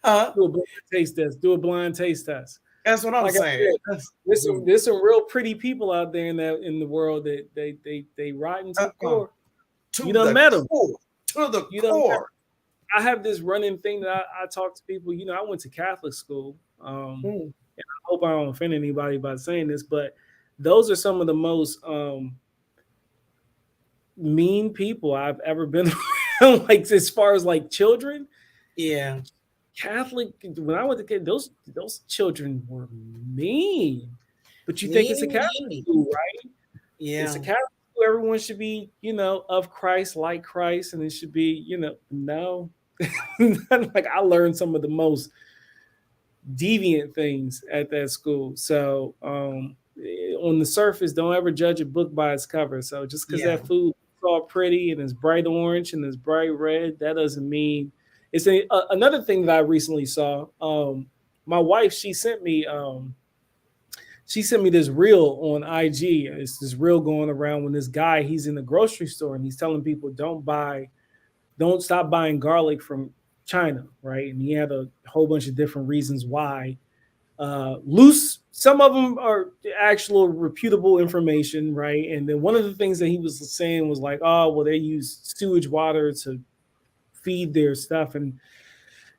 Huh? Do a blind taste test. Do a blind taste test. That's what I'm Like I saying. said, Mhm. there's some real pretty people out there in the world that they rotten to the Uh-uh. core. You To done the met them. core. To the You done met core. 'em. I have this running thing that I talk to people. You know, I went to Catholic school. Mm, And I hope I don't offend anybody by saying this, but those are some of the most mean people I've ever been around. Like as far as like children, yeah. Catholic. When I went to kid, those children were mean. But you think it's a Meanie, Catholic meanie. school, right? It's Yeah. a Catholic school. Everyone should be, of Christ, like Christ, and it should be, no. Like I learned some of the most deviant things at that school. So on the surface, don't ever judge a book by its cover. So just because Yeah. that food is all pretty and it's bright orange and it's bright red, that doesn't mean it's another thing that I recently saw. My wife, she sent me this reel on IG. It's this reel going around when this guy he's in the grocery store and he's telling people don't stop buying garlic from China, right? And he had a whole bunch of different reasons why. Loose, some of them are actual reputable information, right? And then one of the things that he was saying was like, oh, well, they use sewage water to feed their stuff. And,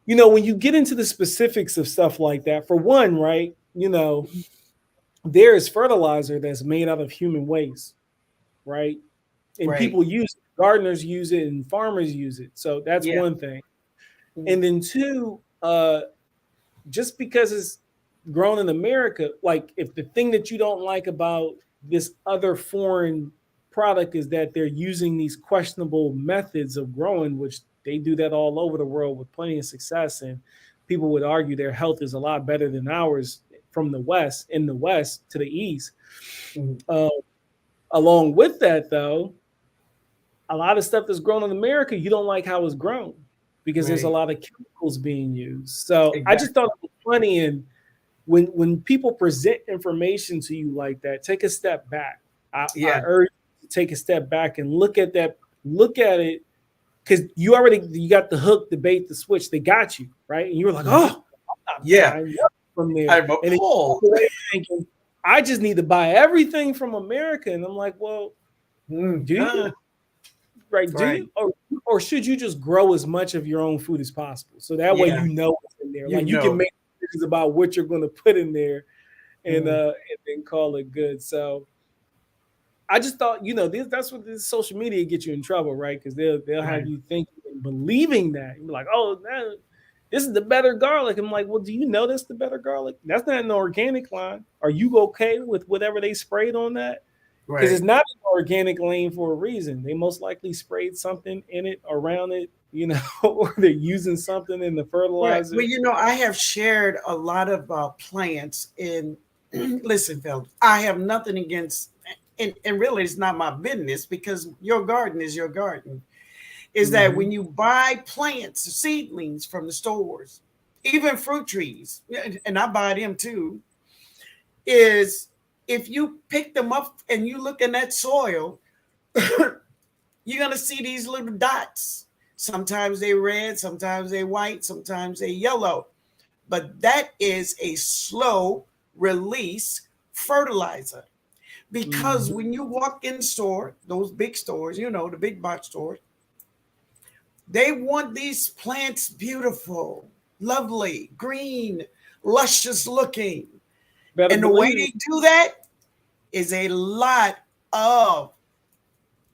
when you get into the specifics of stuff like that, for one, right, there is fertilizer that's made out of human waste, right? And Right. people use it, gardeners use it, and farmers use it. So that's Yeah. one thing. Mm, And then two, just because it's grown in America, like if the thing that you don't like about this other foreign product is that they're using these questionable methods of growing, which they do that all over the world with plenty of success, and people would argue their health is a lot better than ours from the West, in the West to the East. mm, Uh, Along with that, though, a lot of stuff that's grown in America, you don't like how it's grown because there's a right. lot of chemicals being used. So I just thought Exactly. it was funny. And when people present information to you like that, take a step back. I Yeah. urge you to take a step back and look at that, look at it, because you got the hook, the bait, the switch. They got you, right? And you were like, Mhm. oh, I'm not Yeah. buying nothing from there. I'm And then you walk appalled. away thinking, I just need to buy everything from America. And I'm like, well, Mm, do you? Right? Do right. you, or should you just grow as much of your own food as possible so that way Yeah. you know what's in there? You Like you can know. make decisions about what you're going to put in there, Mm, and then call it good. So I just thought, that's what this social media gets you in trouble, right? Because they'll have right. you thinking and believing that. You're like, oh, this is the better garlic. I'm like, well, do you know that's the better garlic? That's not an organic line. Are you okay with whatever they sprayed on that? Because Right. it's not an organic lane for a reason. They most likely sprayed something in it, around it, or they're using something in the Right. fertilizer. Well, I have shared a lot of plants in. Listen, fellas, I have nothing against, and really, it's not my business because your garden is your garden. Is that Mm-hmm. when you buy plants, seedlings from the stores, even fruit trees, and I buy them too, is if you pick them up and you look in that soil, you're going to see these little dots. Sometimes they red, sometimes they white, sometimes they yellow. But that is a slow release fertilizer. Because Mm-hmm. when you walk in store, those big stores, the big box stores, they want these plants beautiful, lovely, green, luscious looking. Better And the way believe it. they do that is a lot of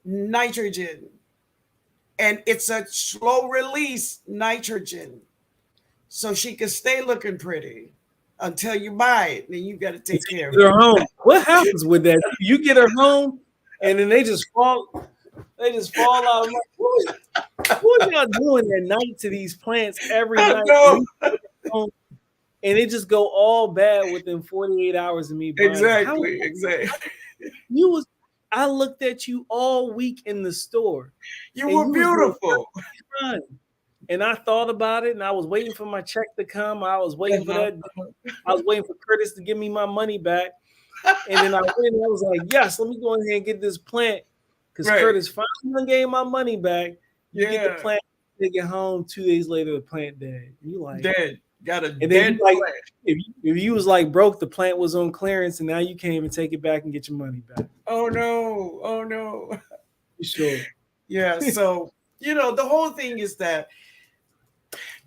nitrogen. And it's a slow release nitrogen. so she can stay looking pretty until you buy it. Then you got to take Until care of you get it. her home. What happens with that? You get her home, and then they just fall. They just fall out. I'm like, what are y'all doing at night to these plants every I night? know. Home, and it just go all bad within 48 hours of me buying it. How Exactly. Exactly. you was? I looked at you all week in the store, You and were you was doing beautiful. fine. And I thought about it, and I was waiting for my check to come. I was waiting for Uh-huh. that. I was waiting for Curtis to give me my money back. And then I went and I was like, yes, let me go ahead and get this plant. Because Right. Curtis finally gave my money back. You get the Yeah. plant, take it home. 2 days later, the plant dead. You like, Dead. Got a and then dead you like, plant. if you was like broke, the plant was on clearance, and now you can't even take it back and get your money back. Oh no. Oh no. You sure? Yeah. So, the whole thing is that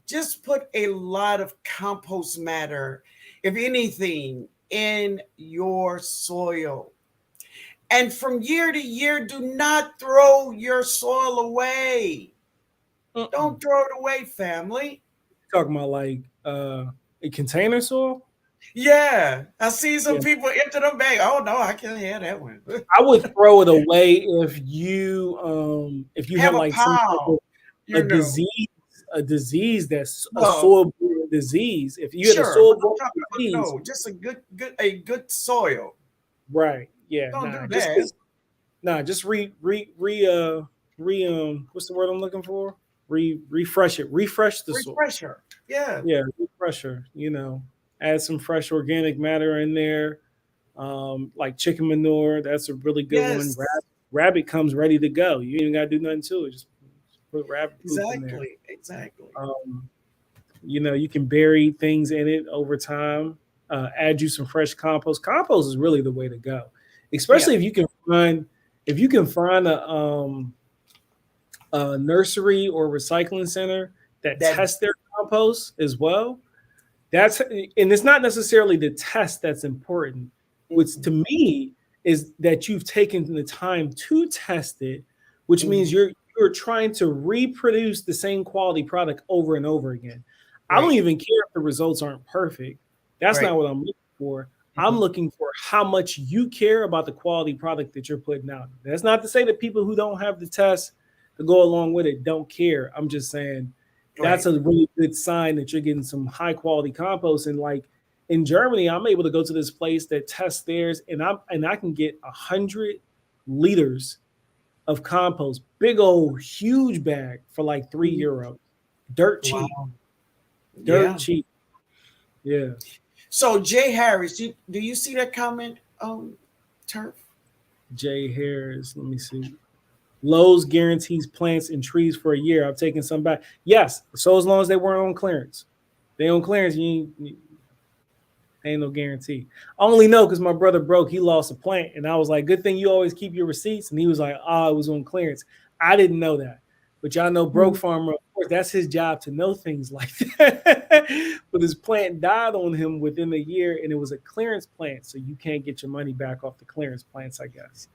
just put a lot of compost matter, if anything, in your soil. And from year to year, do not throw your soil away. Don't throw it away, family. Talking about like a container soil. Yeah, I see some Yeah. people empty them back. Oh no, I can't have that one. I would throw it away if you had Have a like some type of pile, a you know. disease that's a Well, soil-borne disease. If you had a sure, but I'm soil-borne talking about disease, no, just a good soil. right? Yeah, Don't nah, do just that. just what's the word I'm looking for? Refresh it, refresh the soil. Refresher. Yeah. Yeah, refresher. Add some fresh organic matter in there, like chicken manure. That's a really good one. Yes. Rabbit comes ready to go. You ain't got to do nothing to it. Just put rabbit poop in there. Exactly. Exactly. Um, you can bury things in it over time. Add you some fresh compost. Compost is really the way to go, Yeah. especially if you can find a nursery or recycling center that That. tests their compost as well. And it's not necessarily the test that's important. Which to me is that you've taken the time to test it, which means Mhm. you're trying to reproduce the same quality product over and over again. I don't Right. even care if the results aren't perfect. That's Right. not what I'm looking for. I'm Mhm. looking for how much you care about the quality product that you're putting out. That's not to say that people who don't have the test to go along with it don't care. I'm just saying that's Right. a really good sign that you're getting some high quality compost. And like in Germany, I'm able to go to this place that tests theirs, and I can get 100 liters of compost, big old huge bag for like Mhm. €3, dirt cheap, Wow. dirt Yeah. cheap. Yeah, So Jay Harris, do you see that comment on Turf? Jay Harris. Let me see. Lowe's guarantees plants and trees for a year. I've taken some back. Yes, so as long as they weren't on clearance, they on clearance. Ain't no guarantee. I only know because my brother broke. He lost a plant, and I was like, "Good thing you always keep your receipts." And he was like, "Oh, it was on clearance." I didn't know that, but y'all know, broke Mhm. farmer. Of course, that's his job to know things like that. But his plant died on him within a year, and it was a clearance plant, so you can't get your money back off the clearance plants, I guess.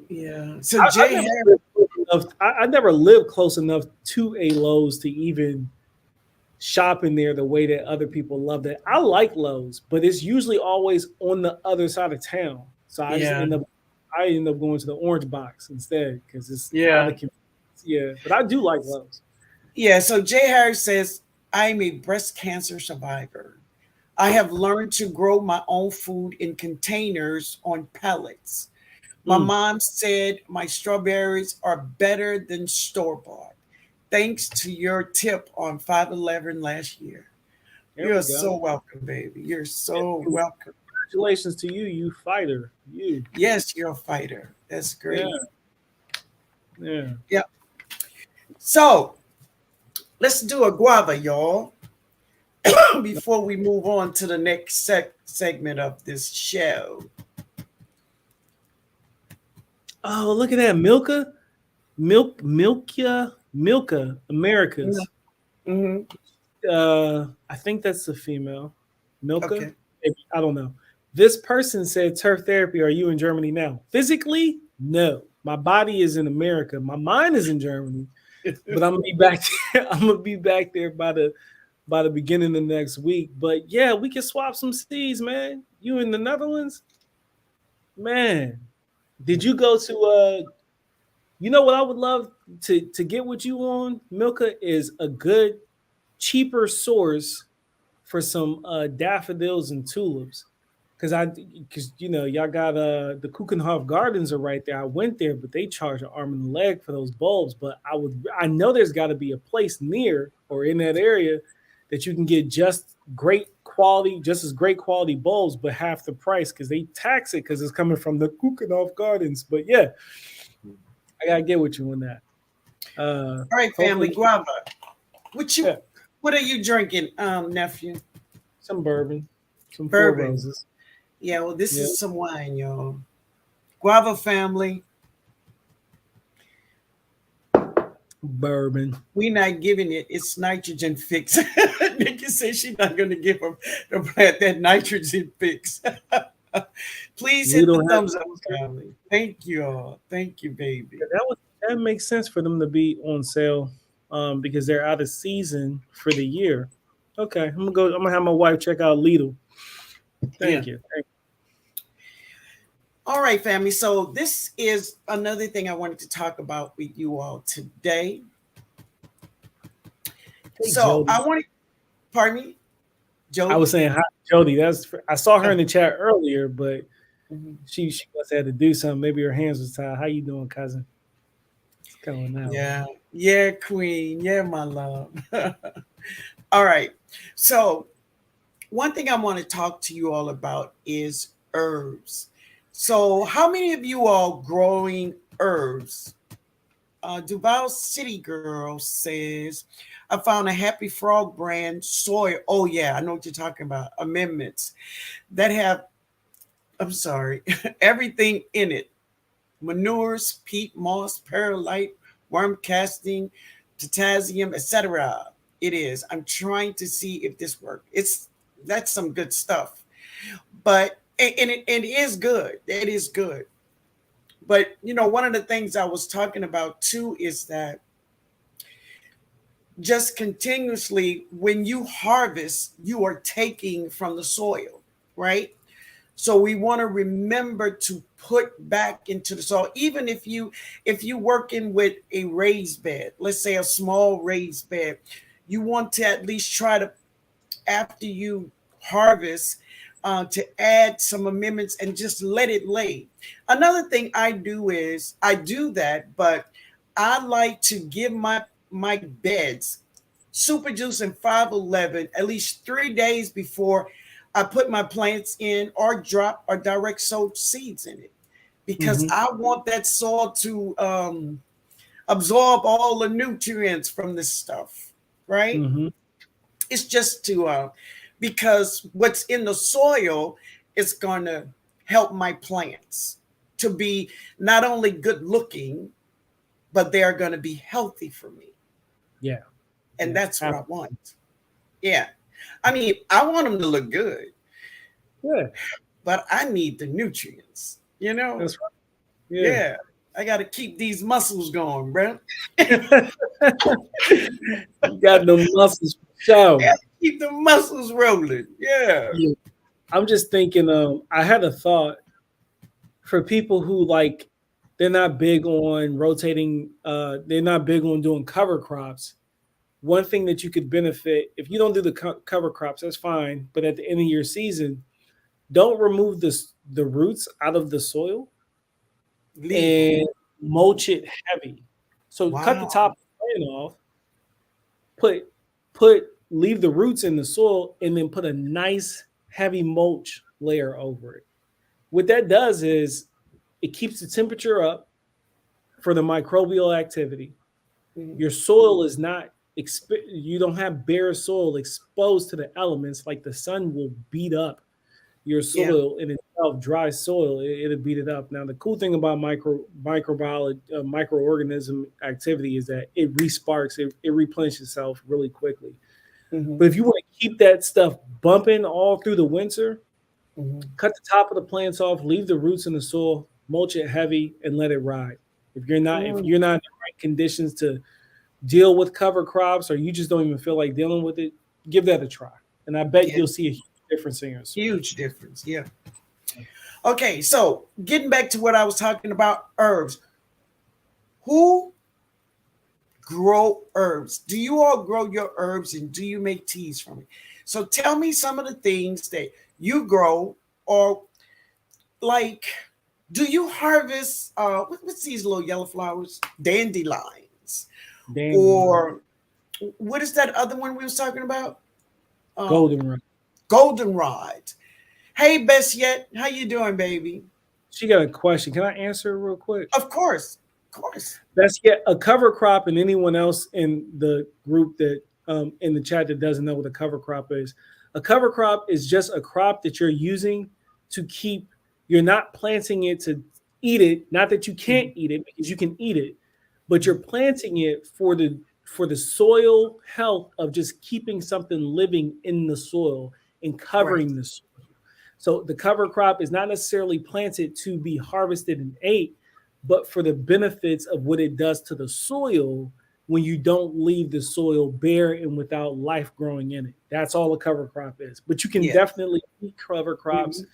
Yeah. So I Jay never Harris. lived close enough. I never lived close enough to a Lowe's to even shopping there the way that other people love it. I like Lowe's, but it's usually always on the other side of town. So Yeah. I end up going to the orange box instead because it's out Yeah. of convenience. Yeah, but I do like Lowe's. Yeah. So Jay Harris says, I'm a breast cancer survivor. I have learned to grow my own food in containers on pallets. My Mm, mom said my strawberries are better than store bought. Thanks to your tip on 5/11 last year. there You're we go. so welcome, baby. You're so And welcome. congratulations to you, you fighter. You. Yes, you're a fighter. That's Yeah, great. yeah. Yeah. So let's do a guava, y'all, before we move on to the next segment of this show. Oh, look at that. Milka, Americas. Mm-hmm. I think that's the female. Milka? Okay. I don't know. This person said, turf therapy, are you in Germany now? Physically, no. My body is in America. My mind is in Germany, but I'm gonna be back there. I'm gonna be back there by the by the beginning of next week. But yeah, we can swap some seeds, man. You in the Netherlands, man. Did you go to you know what I would love to get with you on, Milka, is a good cheaper source for some daffodils and tulips. Because you know y'all got the Kuchenhof Gardens are right there. I went there, but they charge an arm and a leg for those bulbs. But I know there's got to be a place near or in that area that you can get just as great quality bulbs, but half the price because they tax it because it's coming from the Kuchenhof Gardens. But yeah, I gotta get with you on that. All right, family, Hopefully, guava. What you yeah, what are you drinking, nephew? some bourbon, some Four Bourbon. Roses. Yeah, well, this Yeah, is some wine, y'all. Guava family, bourbon. we not giving it. It's nitrogen fix. Nikki said she's not going to give them the plant that nitrogen fix. Please We hit the don't have thumbs up, family. Thank you all. Thank you, baby. that makes sense for them to be on sale, because they're out of season for the year. Okay, I'm gonna go. I'm gonna have my wife check out Lidl. Yeah. Thank you. All right, family. So this is another thing I wanted to talk about with you all today. Hey, So I Jody. wanted, pardon me, I was Jody. saying hi, Jody. I saw her Uh, in the chat earlier, but mhm. she must have had to do something. Maybe her hands was tied. How you doing, cousin? What's going on? Yeah, yeah, Queen. Yeah, my love. All right. So one thing I want to talk to you all about is herbs. So, how many of you all growing herbs? Duval City Girl says, I found a Happy Frog brand soy. Oh, yeah, I know what you're talking about. Amendments that have, I'm sorry, everything in it: manures, peat moss, perlite, worm casting, potassium, etc. It is. I'm trying to see if this works. That's some good stuff. But and it is good. It is good. But one of the things I was talking about too is that just continuously when you harvest, you are taking from the soil, right? So we want to remember to put back into the soil, even if you working with a raised bed, let's say a small raised bed, you want to at least try to, after you harvest, to add some amendments and just let it lay. Another thing I do is I do that, but I like to give my beds super juice and 511 at least 3 days before I put my plants in, or drop or direct sowed seeds in it, because Mm-hmm. I want that soil to absorb all the nutrients from this stuff, right? Mm-hmm. It's just to because what's in the soil is going to help my plants to be not only good looking, but they are going to be healthy for me. Yeah. And Yeah. that's what I want. Yeah. I mean, I want them to look good, Yeah. but I need the nutrients, you know? That's right. Yeah. I got to keep these muscles going, bro. Yeah. You got the muscles for show. Keep the muscles rolling. Yeah. Yeah. I'm just thinking. I had a thought for people who like they're not big on rotating. They're not big on doing cover crops. One thing that you could benefit if you don't do the cover crops, that's fine. But at the end of your season, don't remove the roots out of the soil Leave them. and mulch it heavy. So cut the Wow. top of the plant off, put put leave the roots in the soil, and then put a nice heavy mulch layer over it. What that does is it keeps the temperature up for the microbial activity. Mhm. Your soil is not you don't have bare soil exposed to the elements like the sun will beat up your Yeah. soil in itself. Dry soil, it'll beat it up. Now the cool thing about microbiology, microorganism activity is that it resparks, it replenishes itself really quickly. Hmm. But if you want to keep that stuff bumping all through the winter, Hmm. cut the top of the plants off, leave the roots in the soil, mulch it heavy, and let it ride. If Mm. you're not in the right conditions to deal with cover crops, or you just don't even feel like dealing with it, give that a try, and I bet Yeah, you'll see a huge difference in your soil. huge difference. Yeah. Okay, so getting back to what I was talking about, herbs. Who grow herbs? Do you all grow your herbs and do you make teas from it? So tell me some of the things that you grow, or like, do you harvest what's these little yellow flowers? Dandelions. Dandelion, Or what is that other one we was talking about? Um goldenrod. Goldenrod. Hey Bessiette, how you doing, baby? She got a question. Can I answer it real quick? Of course. Of course. That's yet a cover crop, and anyone else in the group that in the chat that doesn't know what a cover crop is. A cover crop is just a crop that you're using to keep. You're not planting it to eat it. Not that you can't Mhm. eat it, because you can eat it, but you're planting it for the soil health of just keeping something living in the soil and Right. covering the soil. So the cover crop is not necessarily planted to be harvested and ate, but for the benefits of what it does to the soil when you don't leave the soil bare and without life growing in it. That's all a cover crop is. But you can Yeah. definitely eat cover crops, Mhm.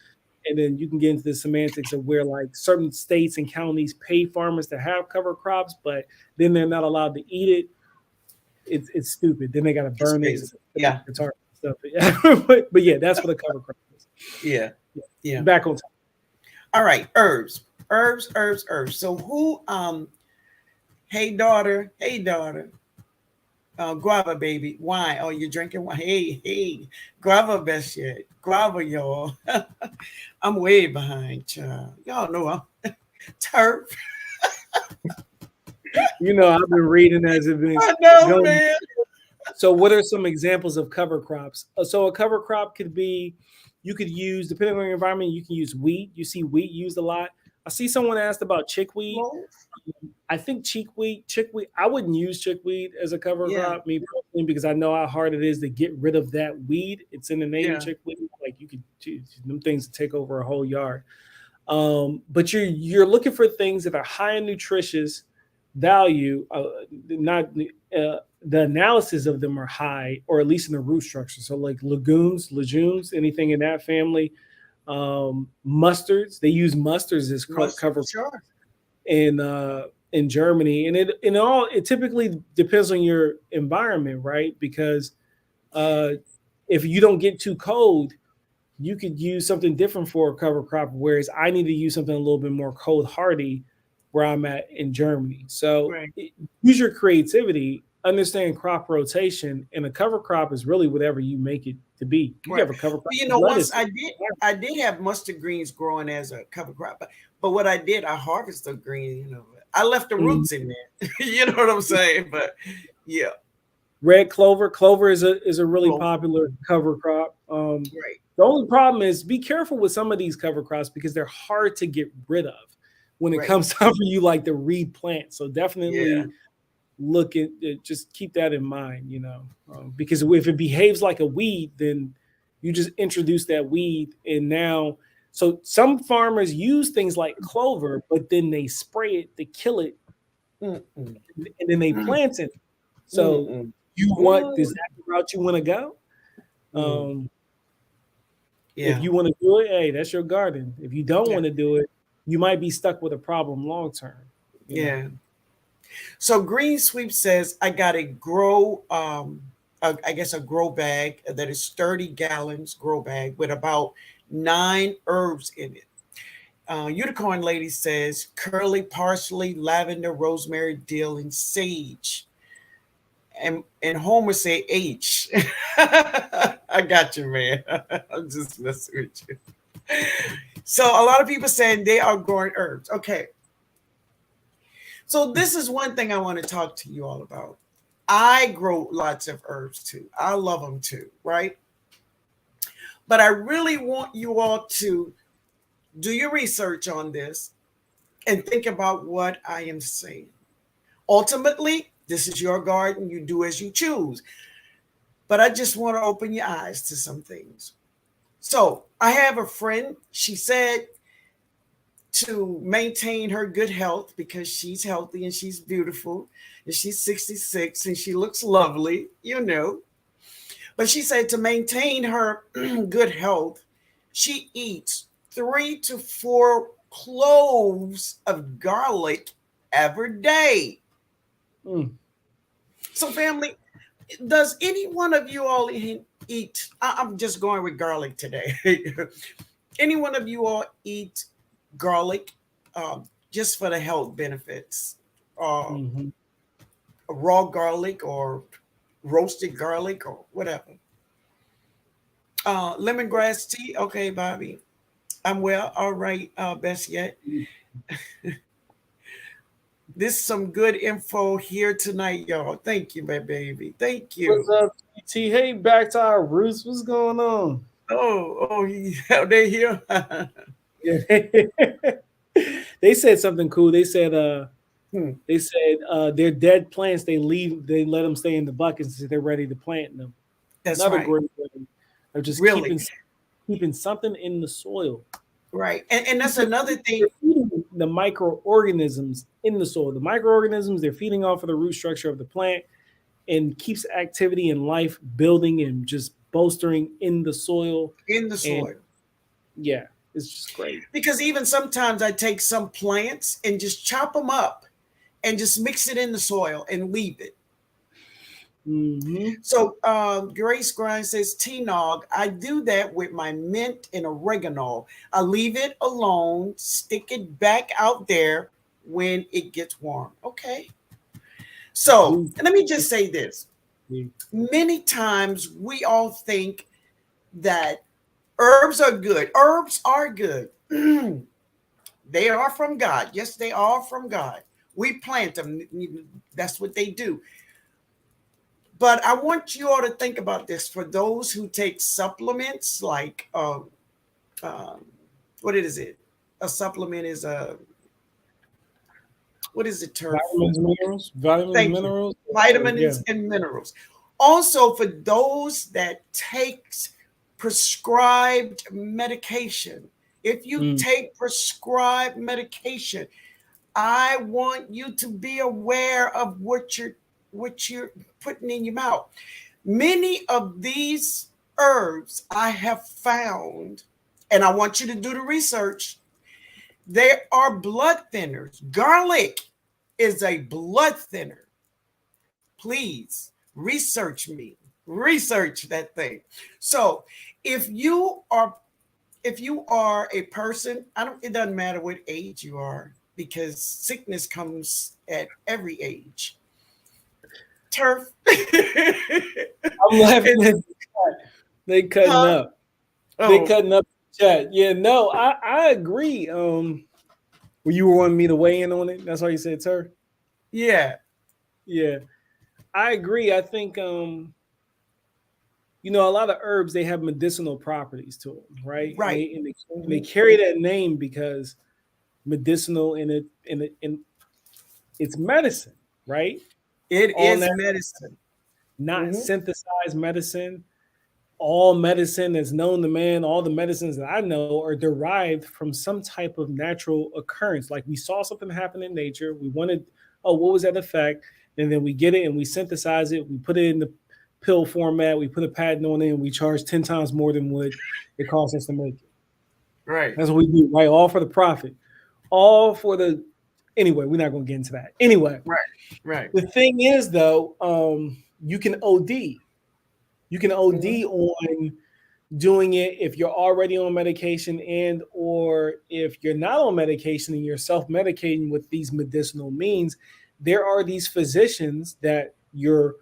and then you can get into the semantics of where like certain states and counties pay farmers to have cover crops, but then they're not allowed to eat it. It's stupid. Then they got to It's burn it. crazy. Yeah. It's hard stuff. Yeah. But yeah, that's what a cover crop is. Yeah. Yeah. Yeah. Back on top. All right. Herbs. Herbs, herbs, herbs. So who hey daughter, hey daughter. Guava baby. Wine. Oh, you're drinking wine. Hey, hey. Guava best yet. Guava, y'all. I'm way behind, child. Y'all know I'm turf. I've been reading as it's been I know, going. man. So, what are some examples of cover crops? So, a cover crop could be, you could use, depending on your environment, you can use wheat. You see wheat used a lot. I see someone asked about chickweed. Clove. I think chickweed, I wouldn't use chickweed as a cover Yeah. crop, me personally, because I know how hard it is to get rid of that weed. It's in the name Yeah. chickweed. Like you could, geez, them things take over a whole yard. But you're looking for things that are high in nutritious value. Not the analysis of them are high, or at least in the root structure. So like legumes, anything in that family. Mustards, they use mustards as Must cover sure. in in Germany, and it typically depends on your environment, right? Because uh, if you don't get too cold, you could use something different for a cover crop. Whereas I need to use something a little bit more cold hardy where I'm at in Germany. So Right. use your creativity, understand crop rotation, and a cover crop is really whatever you make it to be. You can Right. have a cover crop Well, you with know, once lettuce. I did have mustard greens growing as a cover crop, but what I did, I harvested the green, I left the Mhm. roots in there. You know what I'm saying? But yeah. Red clover. Clover is a really Clove. popular cover crop. Right. The only problem is be careful with some of these cover crops because they're hard to get rid of when it Right. comes time for you like to replant. So Yeah. definitely look at it, just keep that in mind, because if it behaves like a weed, then you just introduce that weed, and now so some farmers use things like clover, but then they spray it to kill it, Mm-mm. and then they plant it. So Mm-mm. you want Mm. is that the route you want to go? Mm. Um, if Yeah. you want to do it, hey, that's your garden. If you don't Yeah. want to do it, you might be stuck with a problem long term. You know. Yeah. So Green Sweep says I got a grow I guess a grow bag that is 30 gallons grow bag with about 9 herbs in it. Unicorn Lady says curly parsley, lavender, rosemary, dill, and sage. And Homer say H. I got you, man. I'm just messing with you. So a lot of people saying they are growing herbs. Okay. So this is one thing I want to talk to you all about. I grow lots of herbs too. I love them too, right? But I really want you all to do your research on this and think about what I am saying. Ultimately, this is your garden. You do as you choose. But I just want to open your eyes to some things. So I have a friend. She said to maintain her good health because she's healthy and she's beautiful and she's 66 and she looks lovely. But she said to maintain her good health, she eats 3 to 4 cloves of garlic every day. Mm. So, family, does any one of you all eat? I'm just going with garlic today. Any one of you all eat garlic just for the health benefits? Uh, Mm-hmm. Raw garlic or roasted garlic or whatever. Lemongrass tea. Okay, Bobby. I'm well. All right. Best yet. This is some good info here tonight, y'all. Thank you, my baby. Thank you. What's up, T? Hey, back to our roots. What's going on? Oh, they here. Yeah. They said something cool. Hmm, They said their dead plants they leave they let them stay in the buckets until they're ready to plant them. that's Another right. great way of just Really. keeping something in the soil. Right. And that's They're another they're thing. feeding the microorganisms in the soil. The microorganisms they're feeding off of the root structure of the plant and keeps activity and life building and just bolstering in the soil. In the And soil. yeah, it's just great. Because even sometimes I take some plants and just chop them up and just mix it in the soil and leave it. Hmm. So Grace Grind says, Tnog, I do that with my mint and oregano. I leave it alone, stick it back out there when it gets warm. Okay. So Do let me just say this. Many times we all think that herbs are good. Herbs are good. They are from God. Yes, they are from God. We plant them. That's what they do. But I want you all to think about this for those who take supplements like um, what is it? A supplement is a what is it? Turf. Vitamins, Thank you. minerals. Yeah. Vitamins and minerals. Also, for those that takes prescribed medication, if you Mm. take prescribed medication, I want you to be aware of what you're putting in your mouth. Many of these herbs I have found, and I want you to do the research, they are blood thinners. Garlic is a blood thinner. Please research me. Research that thing. So if you are if you are a person, I don't it doesn't matter what age you are because sickness comes at every age. Turf. I'm laughing It's at the chat. They cutting huh? up. They Oh, cutting up the chat. Yeah, no, I agree. Well, you wanting me to weigh in on it? That's why you said, sir. yeah. Yeah, I agree. I think a lot of herbs they have medicinal properties to them, right? And Right. they Mhm. carry that name because medicinal in it's medicine, right? It All is that, medicine. not Hmm. synthesized medicine. All medicine that's known to man, all the medicines that I know are derived from some type of natural occurrence. Like we saw something happen in nature, we wanted, oh, what was that effect? And then we get it and we synthesize it, we put it in the pill format, we put a patent on it, and we charge 10 times more than what it costs us to make it. Right. That's what we do, right? All for the profit. All for the anyway, we're not gonna get into that. Anyway, Right. Right. the thing is though, you can OD. You can OD Hmm. on doing it if you're already on medication and or if you're not on medication and you're self-medicating with these medicinal means. There are these physicians that your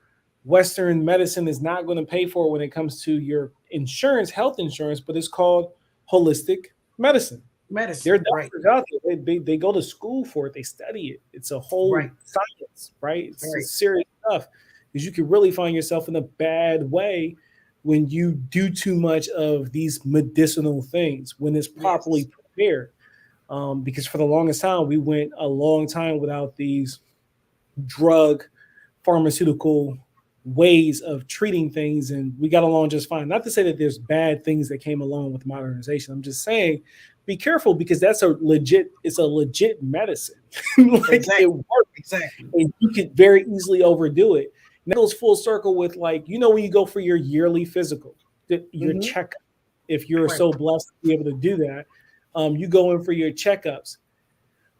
western medicine is not going to pay for when it comes to your insurance, health insurance, but it's called holistic medicine. There Medicine. are Right. doctors out there. They go to school for it. They study it. It's a whole Right. science, right? Right. It's serious stuff because you can really find yourself in a bad way when you do too much of these medicinal things when it's properly Yes. prepared. Because for the longest time, we went a long time without these drug pharmaceutical ways of treating things, and we got along just fine. Not to say that there's bad things that came along with modernization. I'm just saying be careful because it's a legit medicine. Like it Exactly. works Exactly. and you could very easily overdo it. And that goes full circle with, like, when you go for your yearly physical, your Mm-hmm. checkup. If you're Right. so blessed to be able to do that, you go in for your checkups.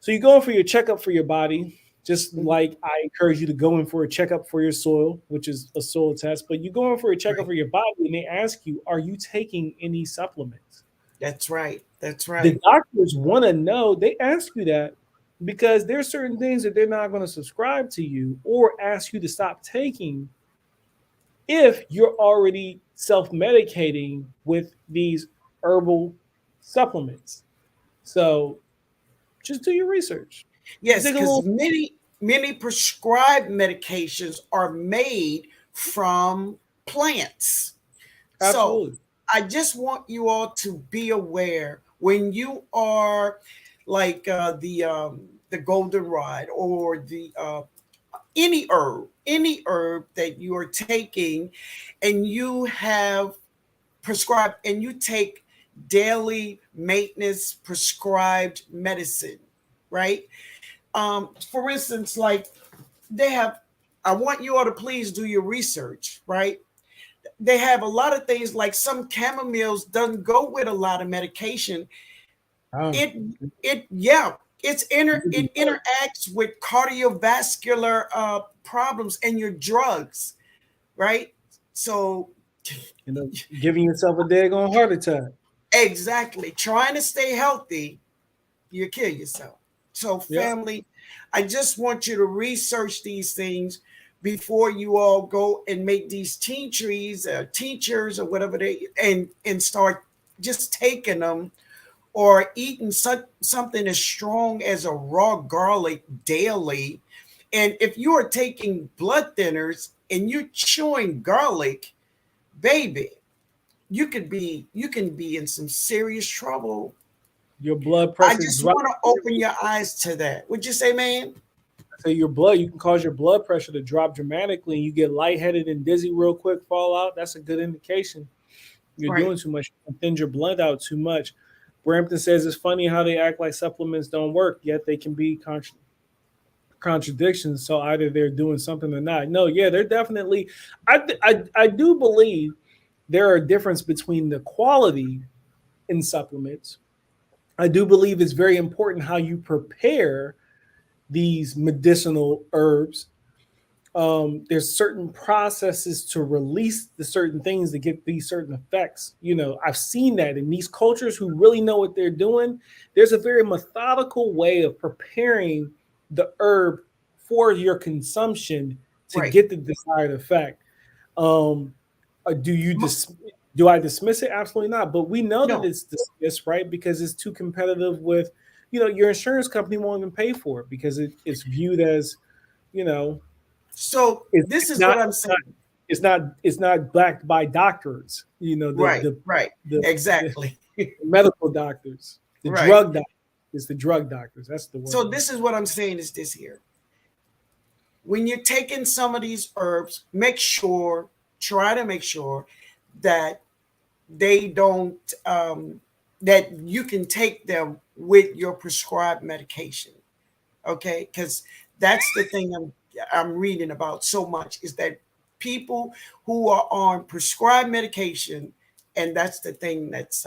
So you go in for your checkup for your body, just Mm-hmm. like I encourage you to go in for a checkup for your soil, which is a soil test. But you go in for a checkup Right. for your body, and they ask you, "Are you taking any supplements?" That's right. That's The right. doctors want to know. They ask you that because there's certain things that they're not going to subscribe to you or ask you to stop taking if you're already self-medicating with these herbal supplements. So just do your research. Just Yes, dig a because little. many prescribed medications are made from plants. So Absolutely. I just want you all to be aware when you are like the goldenrod or the any herb that you are taking, and you have prescribed and you take daily maintenance prescribed medicine, right? For instance, like they have, I want you all to please do your research, right? They have a lot of things like some chamomiles doesn't go with a lot of medication. Oh, It yeah, you could be it interacts with cardiovascular problems and your drugs, right? So you know, giving yourself a daggone heart attack. exactly, trying to stay healthy, you kill yourself. So, Yeah, family, I just want you to research these things before you all go and make these teen trees, tinctures, or whatever and start just taking them or eating something as strong as a raw garlic daily. And if you are taking blood thinners and you're chewing garlic, baby, you can be in some serious trouble. your blood I pressure just drops. want to open your eyes to that. Would you say, man? So you can cause your blood pressure to drop dramatically, and you get lightheaded and dizzy real quick, fall out. That's a good indication you're Right. doing too much. You thin your blood out too much. Brampton says it's funny how they act like supplements don't work, yet they can be contradictions. So either they're doing something or not. No, yeah, they're definitely. I do believe there are a difference between the quality in supplements. I do believe it's very important how you prepare these medicinal herbs. There's certain processes to release the certain things to get these certain effects. I've seen that in these cultures who really know what they're doing. There's a very methodical way of preparing the herb for your consumption to Right. get the desired effect. Um, do you do I dismiss it? Absolutely not. But we know that No. it's dismissed, right? Because it's too competitive with, your insurance company won't even pay for it because it's viewed as, you know, So it's this is what not I'm saying. it's not backed by doctors. The Right. Right. the Exactly. medical doctors, the Right. drug doctors. It's the drug doctors. That's the So word. this is what I'm saying is this here. When you're taking some of these herbs, try to make sure that they don't, that you can take them with your prescribed medication. Okay, because that's the thing I'm reading about so much is that people who are on prescribed medication, and that's the thing that's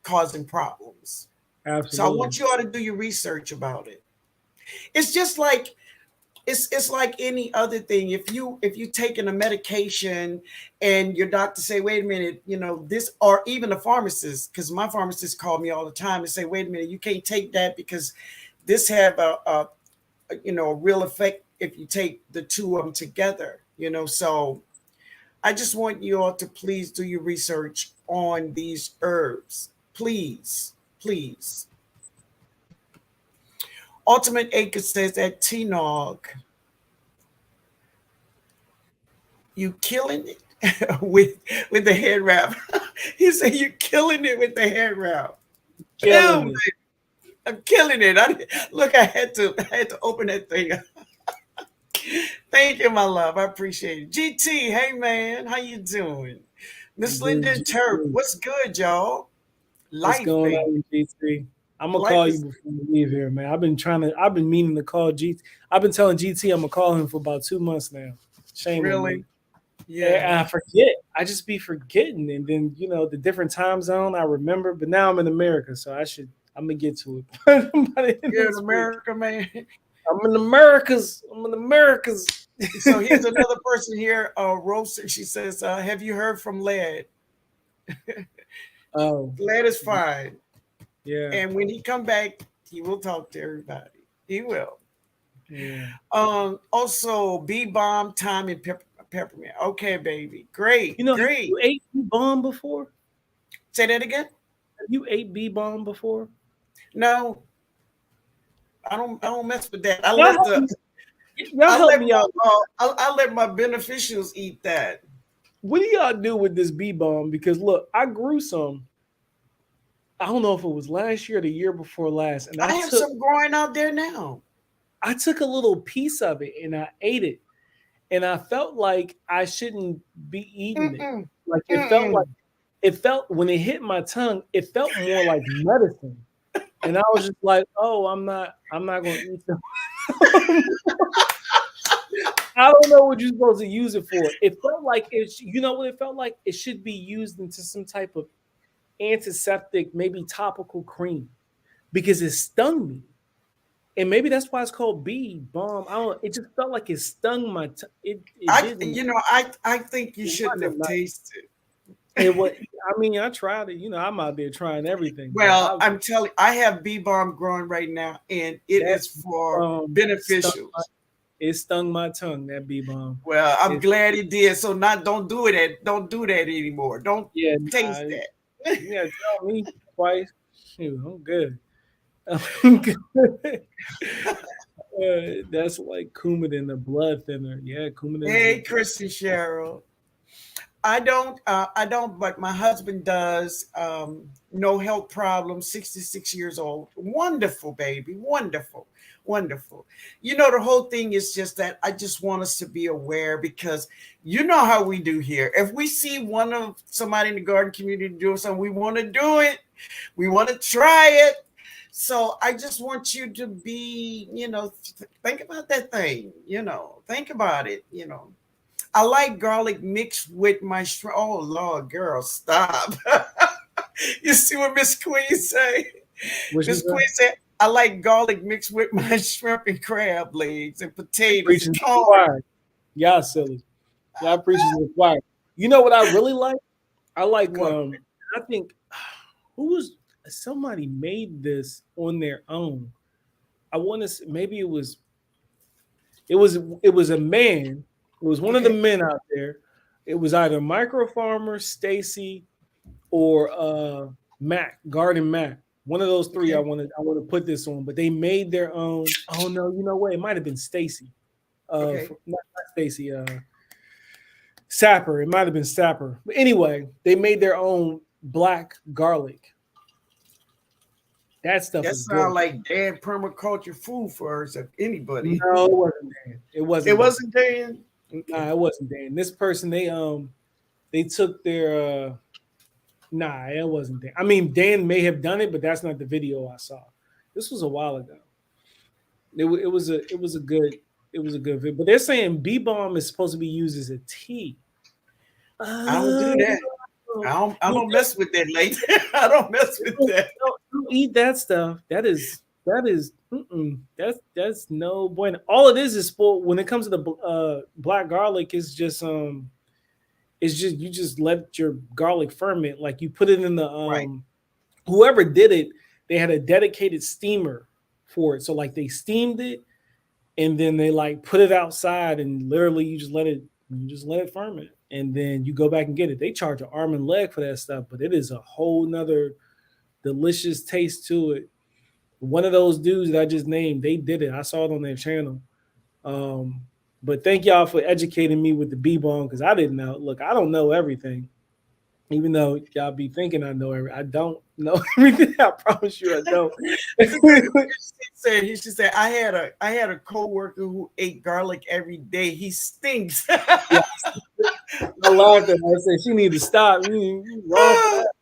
causing problems. So I Absolutely. want you all to do your research about it. It's just like it's like any other thing. If you taking a medication and your doctor say, wait a minute, this, or even a pharmacist, because my pharmacist called me all the time and say, wait a minute, you can't take that because this have a real effect if you take the two of them together. So I just want you all to please do your research on these herbs, please, please. Ultimate Acre says that Tnog, you killing it with the head wrap. He said you killing it with the head wrap. Killing Damn, it. I'm killing it. Look, I had to open that thing. Thank you, my love. I appreciate it. GT, hey man, how you doing? Miss Good Linda and Turk, GT. what's good, y'all? What's Life, going baby. on, GT? I'm gonna Life call you is before we leave here, man. I've been meaning to call GT. I've been telling GT I'm gonna call him for about 2 months now. Shame on me. Really? And Yeah. I forget. I just be forgetting, and then the different time zone I remember. But now I'm in America, so I'm gonna get to it by the end of You're in this week. America, man. I'm in Americas. I'm in Americas. So here's another person here, Rosa. She says, "Have you heard from Led? Oh, Led is fine, yeah, and when he come back, he will talk to everybody. He will." yeah. Also, bee bomb, time, and peppermint. Okay, baby, great, Have great. you ate bee bomb before? Say that again. Have you ate bee bomb before? No, I don't. I don't mess with that. I Y'all let help the. me. Y'all I help let me out. my. I let my beneficials eat that. What do y'all do with this bee bomb? Because look, I grew some. I don't know if it was last year or the year before last, and I have some growing out there now. I took a little piece of it and I ate it, and I felt like I shouldn't be eating it. Mm-mm, Like mm-mm. it felt when it hit my tongue, it felt more like medicine. And I was just like, "Oh, I'm not going to eat them." I don't know what you're supposed to use it for. It felt like you know what it felt like? It should be used into some type of antiseptic, maybe topical cream because it stung me. And maybe that's why it's called bee balm. I don't. It just felt like it stung my. It didn't. I think you It shouldn't wasn't have like tasted. it was. I mean, I tried it. I'm out there trying everything, but Well, I'm telling. I have bee balm growing right now, and it that is for stung my, beneficials. it stung my tongue. That bee balm. Well, I'm It, glad it did. So not don't do that anymore. Don't yeah, taste nah, that. you gotta tell me twice. Shoot, I'm good. I'm good. That's like Coumadin, the blood thinner. Yeah, Coumadin's the Hey, Kristen Cheryl. I don't, but my husband does. No health problems. 66 years old. Wonderful, baby. Wonderful, wonderful. The whole thing is just that I just want us to be aware because you know how we do here. If we see one of somebody in the garden community doing something, we want to do it. We want to try it. So I just want you to be, think about that thing. Think about it. I like garlic mixed with my shrimp. Oh Lord, girl, stop. You see what Miss Queen say? what you Miss say? Queen said, I like garlic mixed with my shrimp and crab legs and They potatoes and preaching to the corn. choir. Y'all silly. Y'all preaching to the choir. You know what I really like? I like What? I think who was somebody made this on their own. I want to say maybe it was a man. It was one of the Okay. men out there. It was either Micro Farmer, Stacy, or Mac, Garden Mac. One of those three Okay. I want to put this on, but they made their own. Oh no, you know what? It might have been Stacy. Okay. Not Stacy, Sapper. It might have been Sapper. But anyway, they made their own black garlic. That stuff That is good. sounds like Dan permaculture food for us, if anybody. No, it wasn't Dan. It It wasn't Dan. wasn't Dan? Okay. Nah, it wasn't Dan. This person they took their nah, it wasn't Dan. I mean, Dan may have done it, but that's not the video I saw. This was a while ago. It was a good video. But they're saying bee balm is supposed to be used as a tea. I don't do Uh, that. I you don't mess with that lady. I don't mess with that. don't eat that stuff. That's no bueno. All it is for when it comes to the black garlic, it's just you just let your garlic ferment. Like you put it in the Right. whoever did it, they had a dedicated steamer for it. So like they steamed it and then they like put it outside and literally you just let it ferment and then you go back and get it. They charge an arm and leg for that stuff, but it is a whole nother delicious taste to it. One of those dudes that I just named, they did it. I saw it on their channel. Um, but thank y'all for educating me with the bee balm because I didn't know. Look, I don't know everything, even though y'all be thinking I know everything. I don't know everything. I promise you, I don't. He should say I had a coworker who ate garlic every day. He stinks. Yeah, I laughed at her. I said she need to stop. You wrong for that.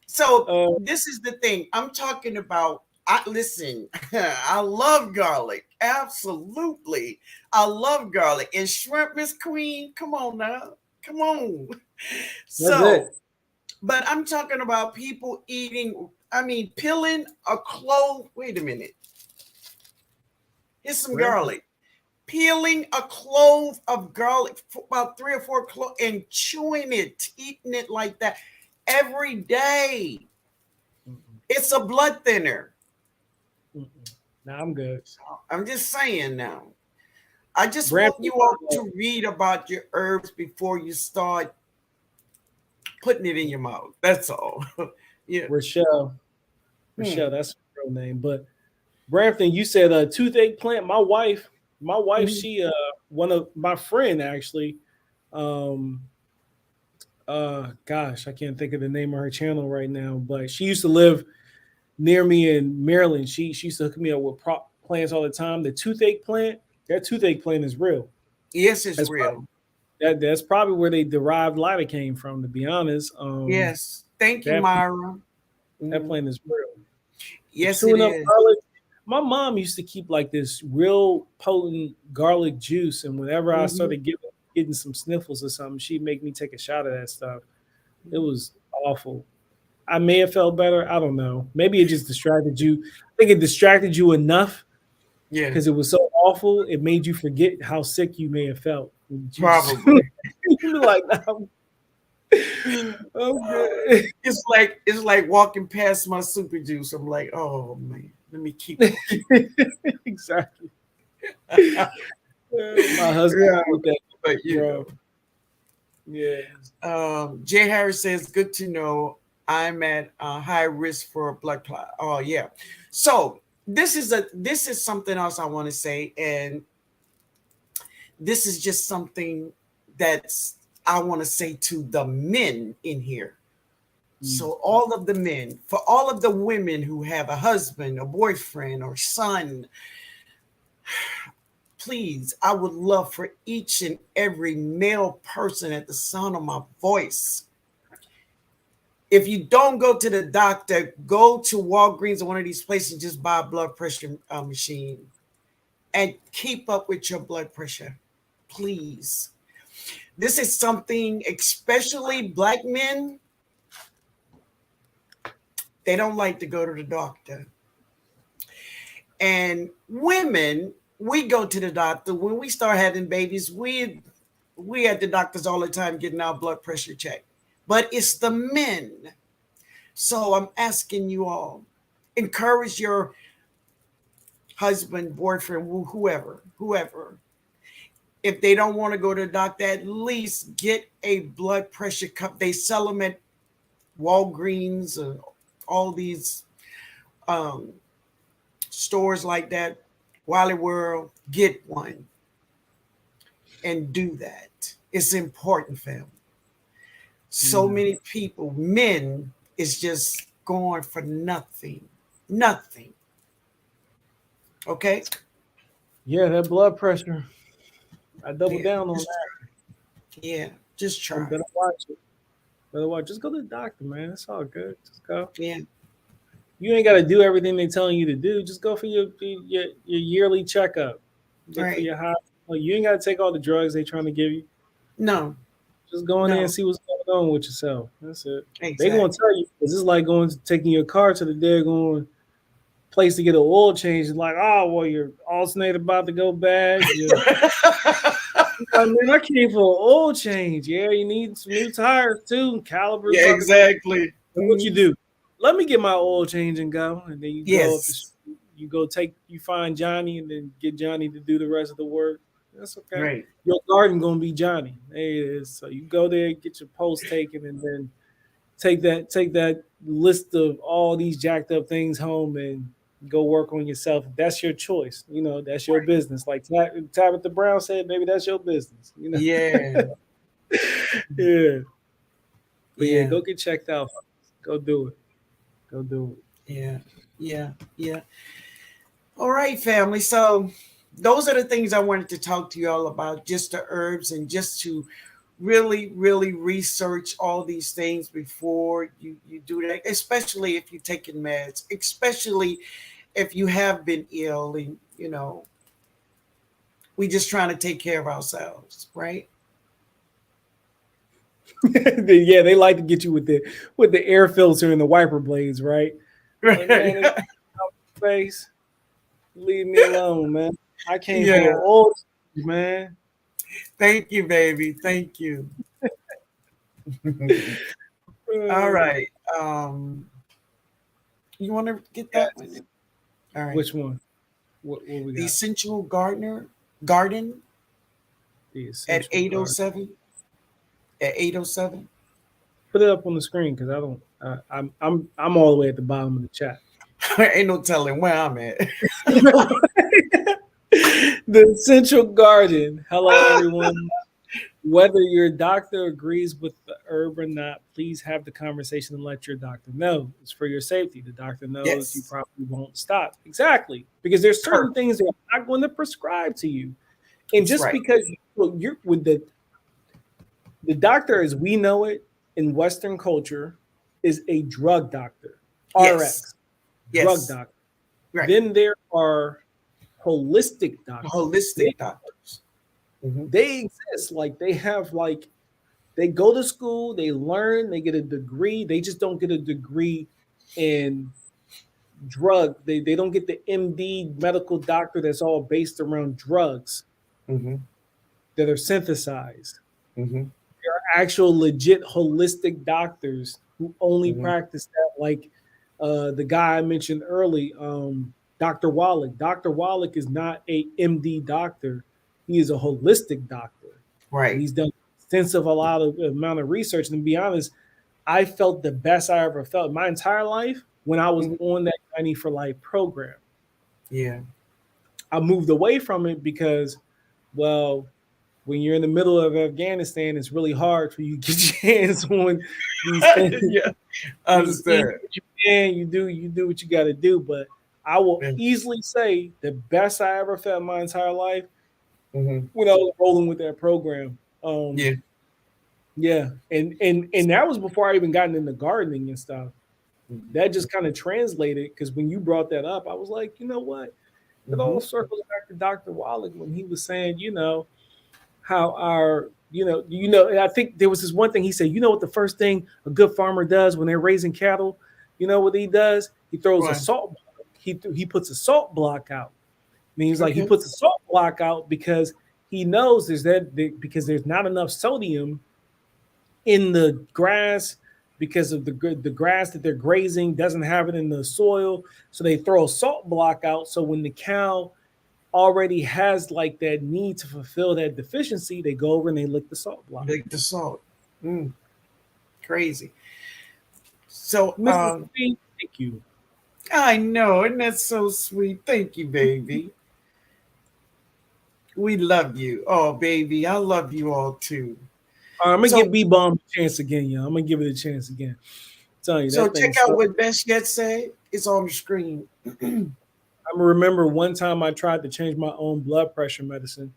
So Uh, this is the thing I'm talking about. I listen. I love garlic. Absolutely, I love garlic and shrimp, Miss Queen. Come on now, come on. That's So, it. but I'm talking about people eating. I mean, peeling a clove. Wait a minute. Here's some Brampton. garlic. Peeling a clove of garlic, about 3 or 4 cloves, and chewing it, eating it like that every day. Mm-mm, It's a blood thinner. mm-mm. Nah, I'm good. I'm just saying now. I just want Brampton. you all to read about your herbs before you start putting it in your mouth. That's all. Yeah. Rochelle. Rochelle, Hmm. that's her real name. But Brampton, you said a toothache plant. My wife, Mhm. she one of my friend actually, um, gosh, I can't think of the name of her channel right now, but she used to live near me in Maryland. She used to hook me up with plants all the time. The toothache plant, that toothache plant is real. Yes, it's That's real. that's probably where they derived lidocaine from. To be honest, Yes. Thank you, that Myra. that Mhm. plant is real. But Yes, it chewing up is. garlic, my mom used to keep like this real potent garlic juice, and whenever I Mhm. started getting some sniffles or something, she'd make me take a shot of that stuff. It was awful. I may have felt better. I don't know. Maybe it just distracted you. I think it distracted you enough Yeah, because it was so awful. It made you forget how sick you may have felt. You just probably. you be like, "No, I'm good." It's like walking past my super juice. I'm like, oh man, let me keep walking. Exactly. My husband Yeah, did that, but bro. Yeah. Jay Harris says, good to know I'm at high risk for a blood clot. Oh yeah. So this is something else I want to say, and this is just something that's I want to say to the men in here. Mm. So all of the men, for all of the women who have a husband, a boyfriend, or son, please, I would love for each and every male person at the sound of my voice. If you don't go to the doctor, go to Walgreens or one of these places and just buy a blood pressure machine and keep up with your blood pressure. Please. This is something, especially black men, they don't like to go to the doctor. And women, we go to the doctor. When we start having babies, we at the doctors all the time getting our blood pressure checked. But it's the men. So I'm asking you all, encourage your husband, boyfriend, whoever. If they don't want to go to the doctor, at least get a blood pressure cup. They sell them at Walgreens and all these um, stores like that. Wally World, get one and do that. It's important, family. So Mm. many people, men, is just going for nothing. Nothing. Okay? Yeah, that blood pressure. I double Yeah. down on Just that. yeah. Just I try. better watch it. Better watch. Just go to the doctor, man. It's all good. Just go. Yeah. You ain't got to do everything they're telling you to do. Just go for your yearly checkup. Look for Right. your high. Like, you ain't got to take all the drugs they trying to give you. No. Just go in there and No. see what's going on with yourself. That's it. They gonna Exactly. tell you. It's just like taking your car to the daggone place to get an oil change. It's like, oh well, your alternator about to go bad. I mean, I came for an oil change. Yeah, you need some new tires too. And calipers Yeah, about to go. exactly. And what you do? Let me get my oil change and go. And then you go up the Yes. you go you find Johnny and then get Johnny to do the rest of the work. That's okay. Right. Your garden gonna be Johnny. There it is. So you go there, get your post taken, and then take that list of all these jacked up things home and go work on yourself. That's your choice. That's your business. Like Tabitha Brown said, maybe that's your business. Yeah. Yeah. But yeah, Yeah. go get checked out. Go do it. Go do it. Yeah. Yeah. Yeah. All right, family. So those are the things I wanted to talk to you all about, just the herbs and just to really, really research all these things before you do that, especially if you're taking meds, especially if you have been ill and, we just trying to take care of ourselves, right? Yeah, they like to get you with the air filter and the wiper blades, right? Like, man, it's face. Leave me alone, man. I came Yeah. for all, man. Thank you, baby. Thank you. All Uh, right. You want to get that one? yes. All right. Which one? What we The got? Essential Garden The at essential guard. 8:07. At 8:07. Put it up on the screen because I don't. I'm all the way at the bottom of the chat. Ain't no telling where I'm at. The essential garden. Hello, everyone. Whether your doctor agrees with the herb or not, please have the conversation and let your doctor know. It's for your safety. The doctor knows you Yes. probably won't stop. Exactly. Because there's certain Perfect. things they're not going to prescribe to you. And That's just right. because you're with the doctor as we know it in Western culture is a drug doctor, Yes. RX, drug Yes. doctor. Right. Then there are holistic doctors. Holistic doctors. Hmm. They exist. Like they have like they go to school, they learn, they get a degree. They just don't get a degree in drug. They don't get the MD medical doctor that's all based around drugs Hmm. that are synthesized. Hmm. There are actual legit holistic doctors who only Hmm. practice that, like the guy I mentioned early, Dr. Wallach. Dr. Wallach is not a MD doctor. He is a holistic doctor. And Right. he's done extensive a lot of amount of research. And to be honest, I felt the best I ever felt my entire life when I was Hmm. on that 90 for Life program. Yeah. I moved away from it because, well, when you're in the middle of Afghanistan, it's really hard for you to get your hands on these things. Yeah. You just eat Understand. what you can, you do what you got to do. But I will Yeah. easily say the best I ever felt in my entire life Hmm. when I was rolling with that program. Yeah. Yeah, and that was before I even gotten into gardening and stuff. That just kind of translated because when you brought that up, I was like, you know what? It Hmm. all circles back to Dr. Wallach when he was saying, how our, and I think there was this one thing he said, what the first thing a good farmer does when they're raising cattle, you know what he does? He throws a Right. salt block. He puts a salt block out. And he's like, he Okay. puts a salt block out because he knows because there's not enough sodium in the grass because of the grass that they're grazing doesn't have it in the soil. So they throw a salt block out. So when the cow already has like that need to fulfill that deficiency, they go over and they lick the salt block. Like the salt. Mm, crazy. So, Mrs. P, thank you. I know, and that's so sweet. Thank you, baby. We love you. Oh, baby, I love you all too. I'm gonna So, give B Bomb a chance again, y'all. I'm gonna give it a chance again. I'm telling you so that check thing out sucks. what Best Yet say. It's on the screen. I remember one time I tried to change my own blood pressure medicine.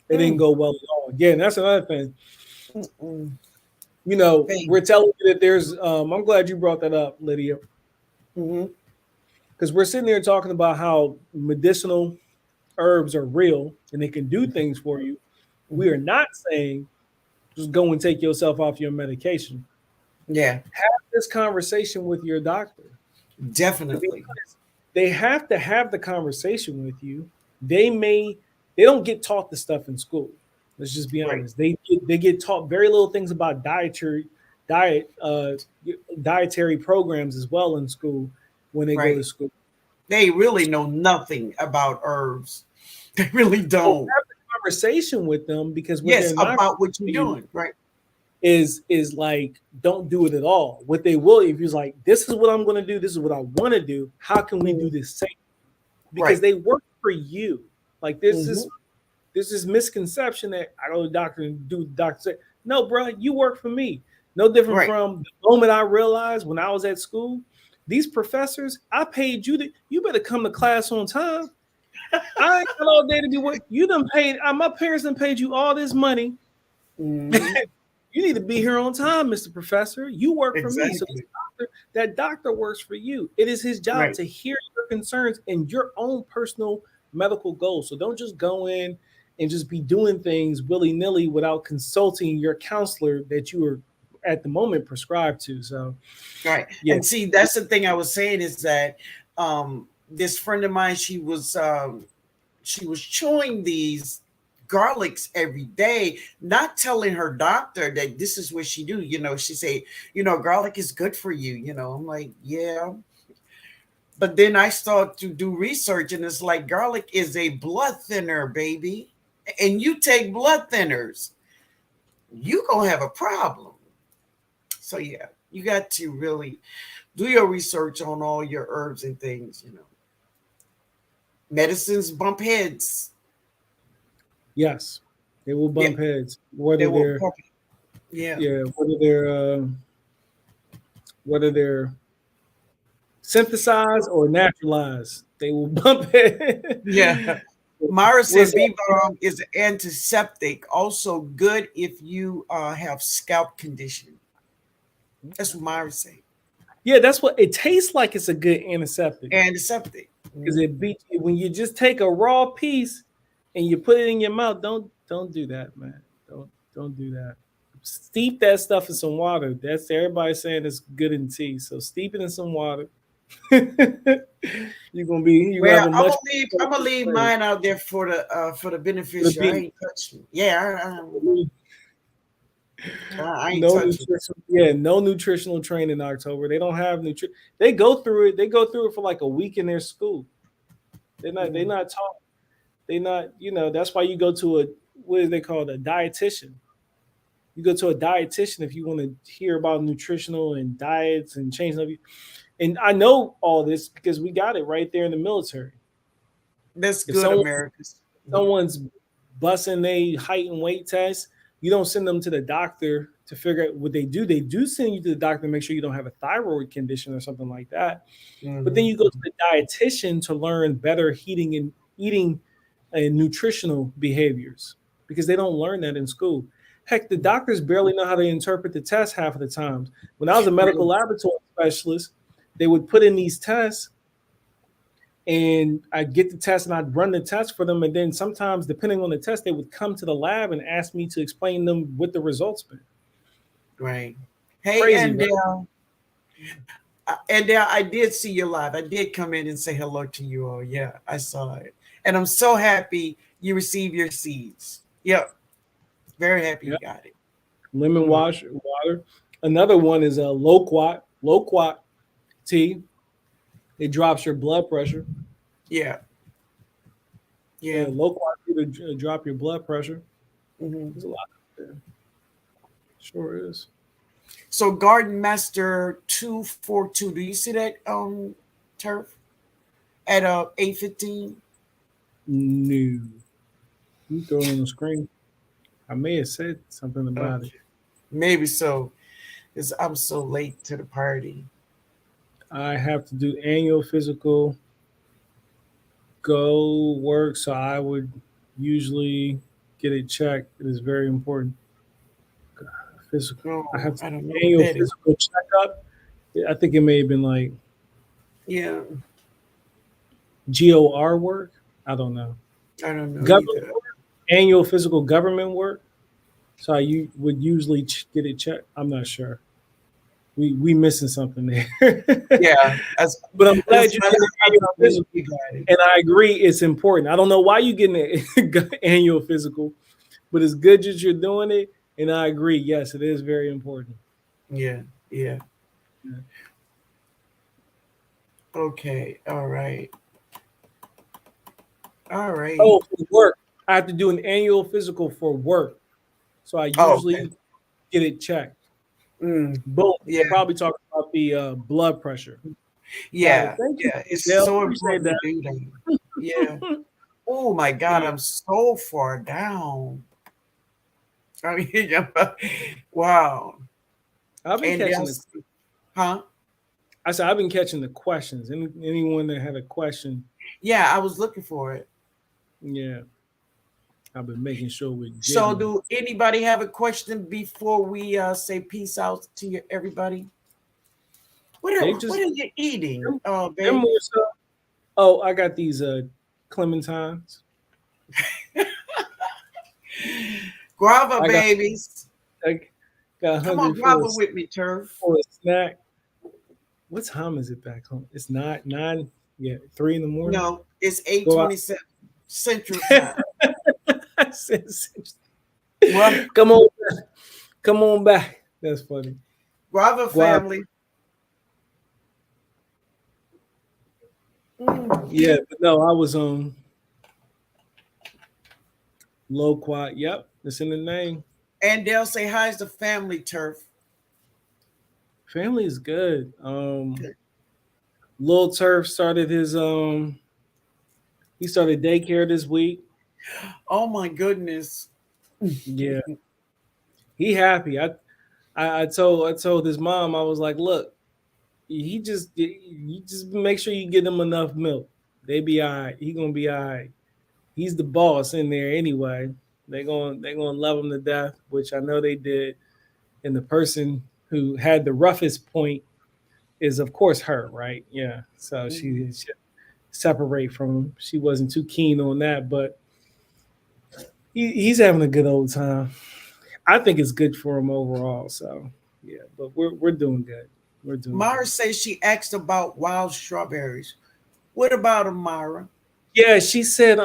It didn't Mm, go well at all. Again, that's another thing. mm, baby. We're telling you that there's. I'm glad you brought that up, Lydia, Hmm. because we're sitting there talking about how medicinal herbs are real and they can do things for you. We Hmm. are not saying just go and take yourself off your medication. Yeah, Have this conversation with your doctor. definitely. They have to have the conversation with you. They don't get taught the stuff in school. Let's just be Right. honest. They get taught very little things about diet dietary programs as well in school when they go Right. to school. They really know nothing about herbs. They really So don't. have the conversation with them because what Yes, they're not about what going you're to do doing. Right. is like don't do it at all. What they will, if you're like, this is what I'm going to do, this is what I want to do. How can we do Mhm. this safe? Because Right. they work for you. Like there's Hmm. this misconception that I go to the doctor and do what the doctor say. No, bro, you work for me. No different Right. from the moment I realized when I was at school, these professors, I paid you you better come to class on time. I ain't got all day to be work. You done paid, my parents done paid you all this money. Hmm. You need to be here on time, Mr. Professor. You work for me. So this Exactly. that doctor works for you. It is his job Right. to hear your concerns and your own personal medical goals. So don't just go in and just be doing things willy nilly without consulting your counselor that you are at the moment prescribed to. So Right. yeah, And see, that's the thing I was saying is that this friend of mine, she was chewing these garlics every day, not telling her doctor that this is what she do. She say, garlic is good for you. I'm like, yeah. But then I start to do research, and it's like garlic is a blood thinner, baby. And you take blood thinners, you gonna have a problem. So yeah, you got to really do your research on all your herbs and things. Medicines bump heads. yes, they will Yeah, bump heads. they will bump. Yeah, Yeah, whether they're synthesized or naturalized, they will bump heads. yeah. Myra What's said bee balm is an antiseptic, also good if you have scalp condition. That's what Myra said. Yeah, that's what it tastes like. It's a good antiseptic Antiseptic. because Mhm. it beats you when you just take a raw piece and you put it in your mouth. Don't do that, man. Don't do that. Steep that stuff in some water. That's everybody saying it's good in tea. So steep it in some water. You're gonna Well, have a much I'm gonna leave mine out there for the the beneficial. I beat. ain't touching. Yeah, I ain't No touching. nutrition. Yeah, no nutritional training in October. They don't have nutrition. They go through it. They go through it for like a week in their school. They're not. They're Mm. not taught. They not. That's why you go to a what is they called a dietitian. You go to a dietitian if you want to hear about nutritional and diets and changing of you. And I know all this because we got it right there in the military. That's If good, someone Americans. Mhm. someone's busting a height and weight test, you don't send them to the doctor to figure out what they do. They do send you to the doctor to make sure you don't have a thyroid condition or something like that. But then Mhm. you go to the dietitian to learn better heating and eating and nutritional behaviors because they don't learn that in school. Heck, the doctors barely know how to interpret the test half of the times. When I was a medical Really? laboratory specialist, they would put in these tests and I'd get the test and I'd run the test for them. And then sometimes, depending on the test, they would come to the lab and ask me to explain them what the results been. Right. Hey, Crazy, right? And I did see you live. I did come in and say hello to you all. Yeah, I saw it, and I'm so happy you received your seeds. Yep, very happy Yeah. you got it. Lemon Mm. water. Another one is a loquat tea. It drops your blood pressure. Yeah, yeah. Yeah, loquat tea to drop your blood pressure. Hmm. There's a lot there. Sure is. So Garden Master 242. Do you see that turf at 8:15? No. You throw it on the screen. I may have said something Uh, about it. maybe so. Because I'm so late to the party. I have to do annual physical go work, so I would usually get it checked. It is very important. Physical. I Oh, have to I don't know do what annual that is. physical checkup. I think it may have been like Yeah, GOR work. I don't know. I don't know Government either. annual physical government work. So you would usually get it checked. I'm not sure. We missing something there. Yeah, But I'm glad that's you my did an annual physical, you got it. and I agree it's important. I don't know why you getting an annual physical, but it's good that you're doing it, and I agree. Yes, it is very important. Yeah, yeah. Yeah. Okay, all right. All right. Oh, for work, I have to do an annual physical for work, so I Oh, okay. usually get it checked. Mm, Boom. yeah, Probably talking about the blood pressure. Got it. yeah, Thank you, yeah. It's Dale. so Appreciate important to that. do that. Yeah. Oh my God, Yeah, I'm so far down. I mean, yeah, wow. I've been And catching the. that's, huh? I said I've been catching the questions. Anyone that had a question, Yeah, I was looking for it. yeah, I've been making sure we're So, getting them. do anybody have a question before we say peace out to you, everybody? They What just are you eating, they're baby? more so. Oh, I got these clementines. Guava I got babies. I got Come hungry on, guava with me, turf. for a snack. What time is it back home? It's not 9. Yeah, 3 in the morning. No, it's eight Go out. twenty seven Central Time. I said, Well, come on, come on back. That's funny. guava Guap. family. Mm. Yeah, but no, I was low quad. Yep, it's in the name. And they'll say, "How's the family, turf?" Family is good. Lil Turf started his he started daycare this week. Oh my goodness. Yeah, he happy. I told his mom, I was like, look, you just make sure you get him enough milk. They be all right. He gonna be all right. He's the boss in there anyway. They gonna love him to death, which I know they did. And the person who had the roughest point is of course her, right? Yeah. So Mhm. she separate from him. She wasn't too keen on that, but he's having a good old time. I think it's good for him overall. So yeah, but we're doing good. We're doing Myra good. says she asked about wild strawberries. What about them, Myra? Yeah, she said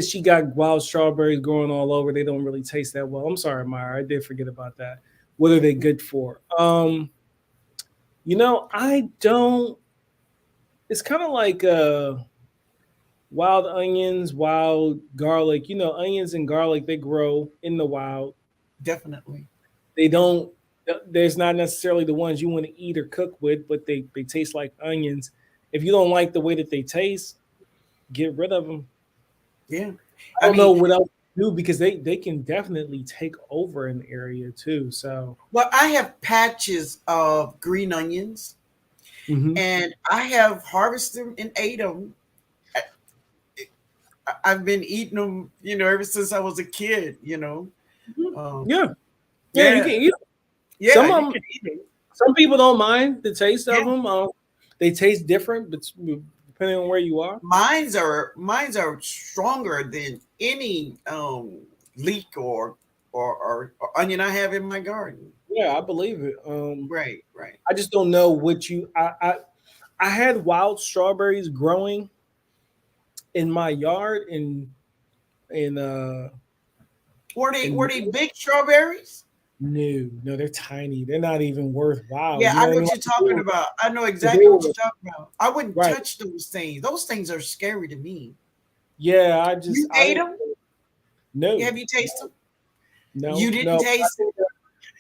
she got wild strawberries growing all over. They don't really taste that well. I'm sorry, Myra. I did forget about that. What are they good for? I don't. It's kind of like wild onions, wild garlic. Onions and garlic they grow in the wild. Definitely. They don't. There's not necessarily the ones you want to eat or cook with, but they taste like onions. If you don't like the way that they taste, get rid of them. Yeah. I I don't know mean, what else to do because they can definitely take over an area too. So, well, I have patches of green onions, hmm and I have harvested them and ate them. I've been eating them, ever since I was a kid. Um, yeah, yeah, you yeah, can eat 'em. yeah, Some of you them. can eat them. Some people don't mind the taste Yeah, of them. They taste different, but depending on where you are. mine's are stronger than any leek or onion I have in my garden. Yeah, I believe it. Right, right. I just don't know what you. I had wild strawberries growing in my yard in Were they in were they big strawberries? no, they're tiny. They're not even worthwhile. Yeah, You I know what I know mean? what you're talking about. I know Like, exactly they what were you're talking about. I wouldn't right. touch those things. Those things are scary to me. Yeah, You I ate didn't. them? No, Have you tasted them? You no, didn't no. I taste them? think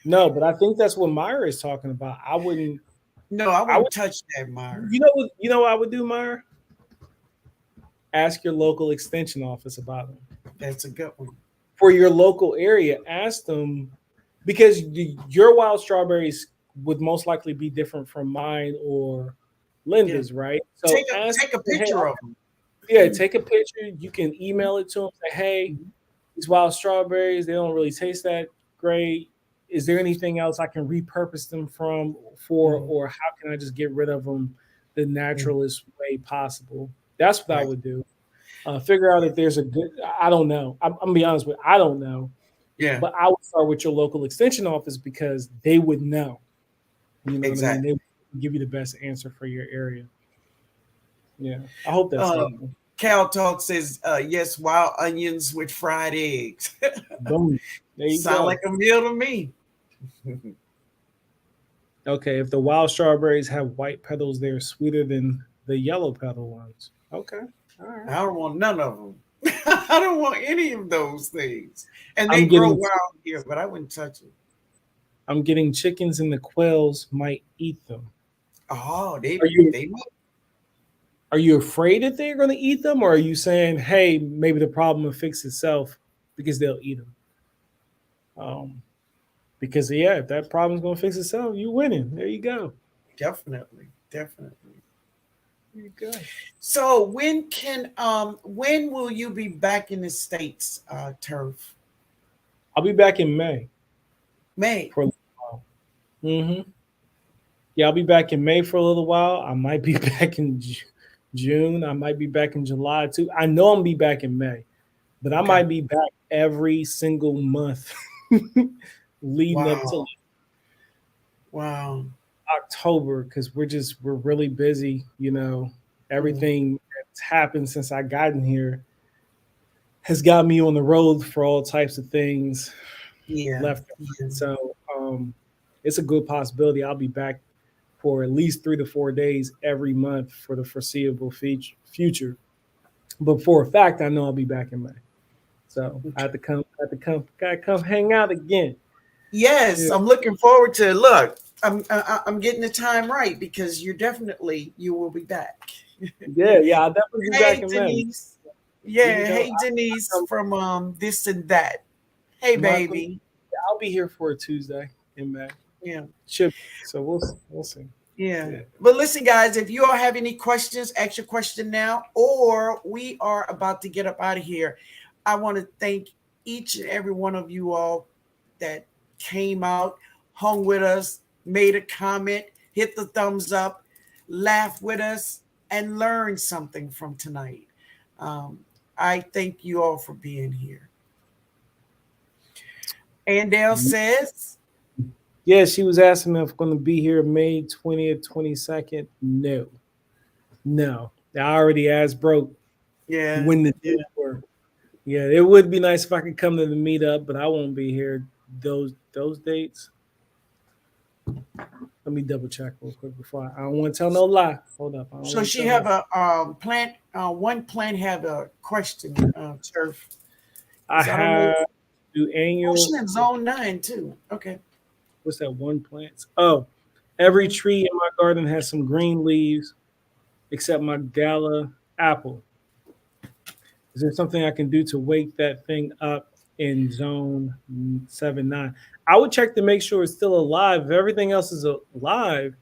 no, but I think that's what Myra is talking about. I wouldn't. No, I I would. wouldn't touch that, Myra. You know what? You know what I would do, Myra? Ask your local extension office about them That's a good one. for your local area. Ask them because your wild strawberries would most likely be different from mine or Yeah. Linda's, right? So Take a ask take a them, hey, picture of them. yeah, take a picture. You can email it to them. Say, hey, these wild strawberries, they don't really taste that great. Is there anything else I can repurpose them from for, Mhm. or how can I just get rid of them the Mhm. naturalist way possible? That's what I Right. would do. Figure out if there's a good. I don't know. I'm gonna be honest with. You, I don't know, Yeah. but I would start with your local extension office because they would know. You know what I mean? Exactly. They would give you the best answer for your area. Yeah, I hope that's Um, helpful. Cal Talk says, yes, wild onions with fried eggs. Boom. There you Sound like go. a meal to me. Okay, if the wild strawberries have white petals, they're sweeter than the yellow petal ones. Okay, all right. I don't want none of them. I don't want any of those things. And they I'm grow getting wild here, but I wouldn't touch them. I'm getting chickens and the quails might eat them. Oh, Are you they are you afraid that they're going to eat them, or are you saying, hey, maybe the problem will fix itself because they'll eat them? Um, because yeah, if that problem's going to fix itself, you winning. There you go. definitely, definitely. There you go. So when will you be back in the States, Turf? I'll be back in May May. for a little while. Hmm. Yeah, I'll be back in May for a little while. I might be back in June. I might be back in July too. I know I'm gonna be back in May, but I Okay. might be back every single month leading up to Wow. Wow. October because we're really busy. Mm. Everything that's happened since I gotten here has got me on the road for all types of things Yeah. left and Yeah. right. So it's a good possibility I'll be back for at least 3 to 4 days every month for the foreseeable future. But for a fact, I know I'll be back in May. So I have to come, gotta come hang out again. Yes, Yeah, I'm looking forward to it. Look. I'm getting the time right because you will be back. yeah, I'll definitely be back Hey in May. Denise. Do you Yeah, know? hey Denise I'm, from this and that. Hey I'm not gonna. baby. I'll be here for a Tuesday in May. Yeah. Should be. So we'll see. Yeah. Yeah. But listen, guys, if you all have any questions, ask your question now, or we are about to get up out of here. I want to thank each and every one of you all that came out, hung with us, made a comment, hit the thumbs up, laugh with us, and learn something from tonight. Um, I thank you all for being here. Andale says, Yeah, she was asking if I'm going to be here May 20th, 22nd. No, no. I already asked broke yeah, when the yeah. dates were. Yeah, it would be nice if I could come to the meetup, but I won't be here those dates. Let me double check real quick before I don't want to tell no lie. Hold up, I don't So want to she tell no. have a plant. One plant have a question. Turf I is I don't know. have do Ocean annual. and Zone 9 too. Okay. What's that one plant? Oh, every Hmm. tree in my garden has some green leaves except my gala apple. Is there something I can do to wake that thing up in zone 7-9? I would check to make sure it's still alive. If everything else is alive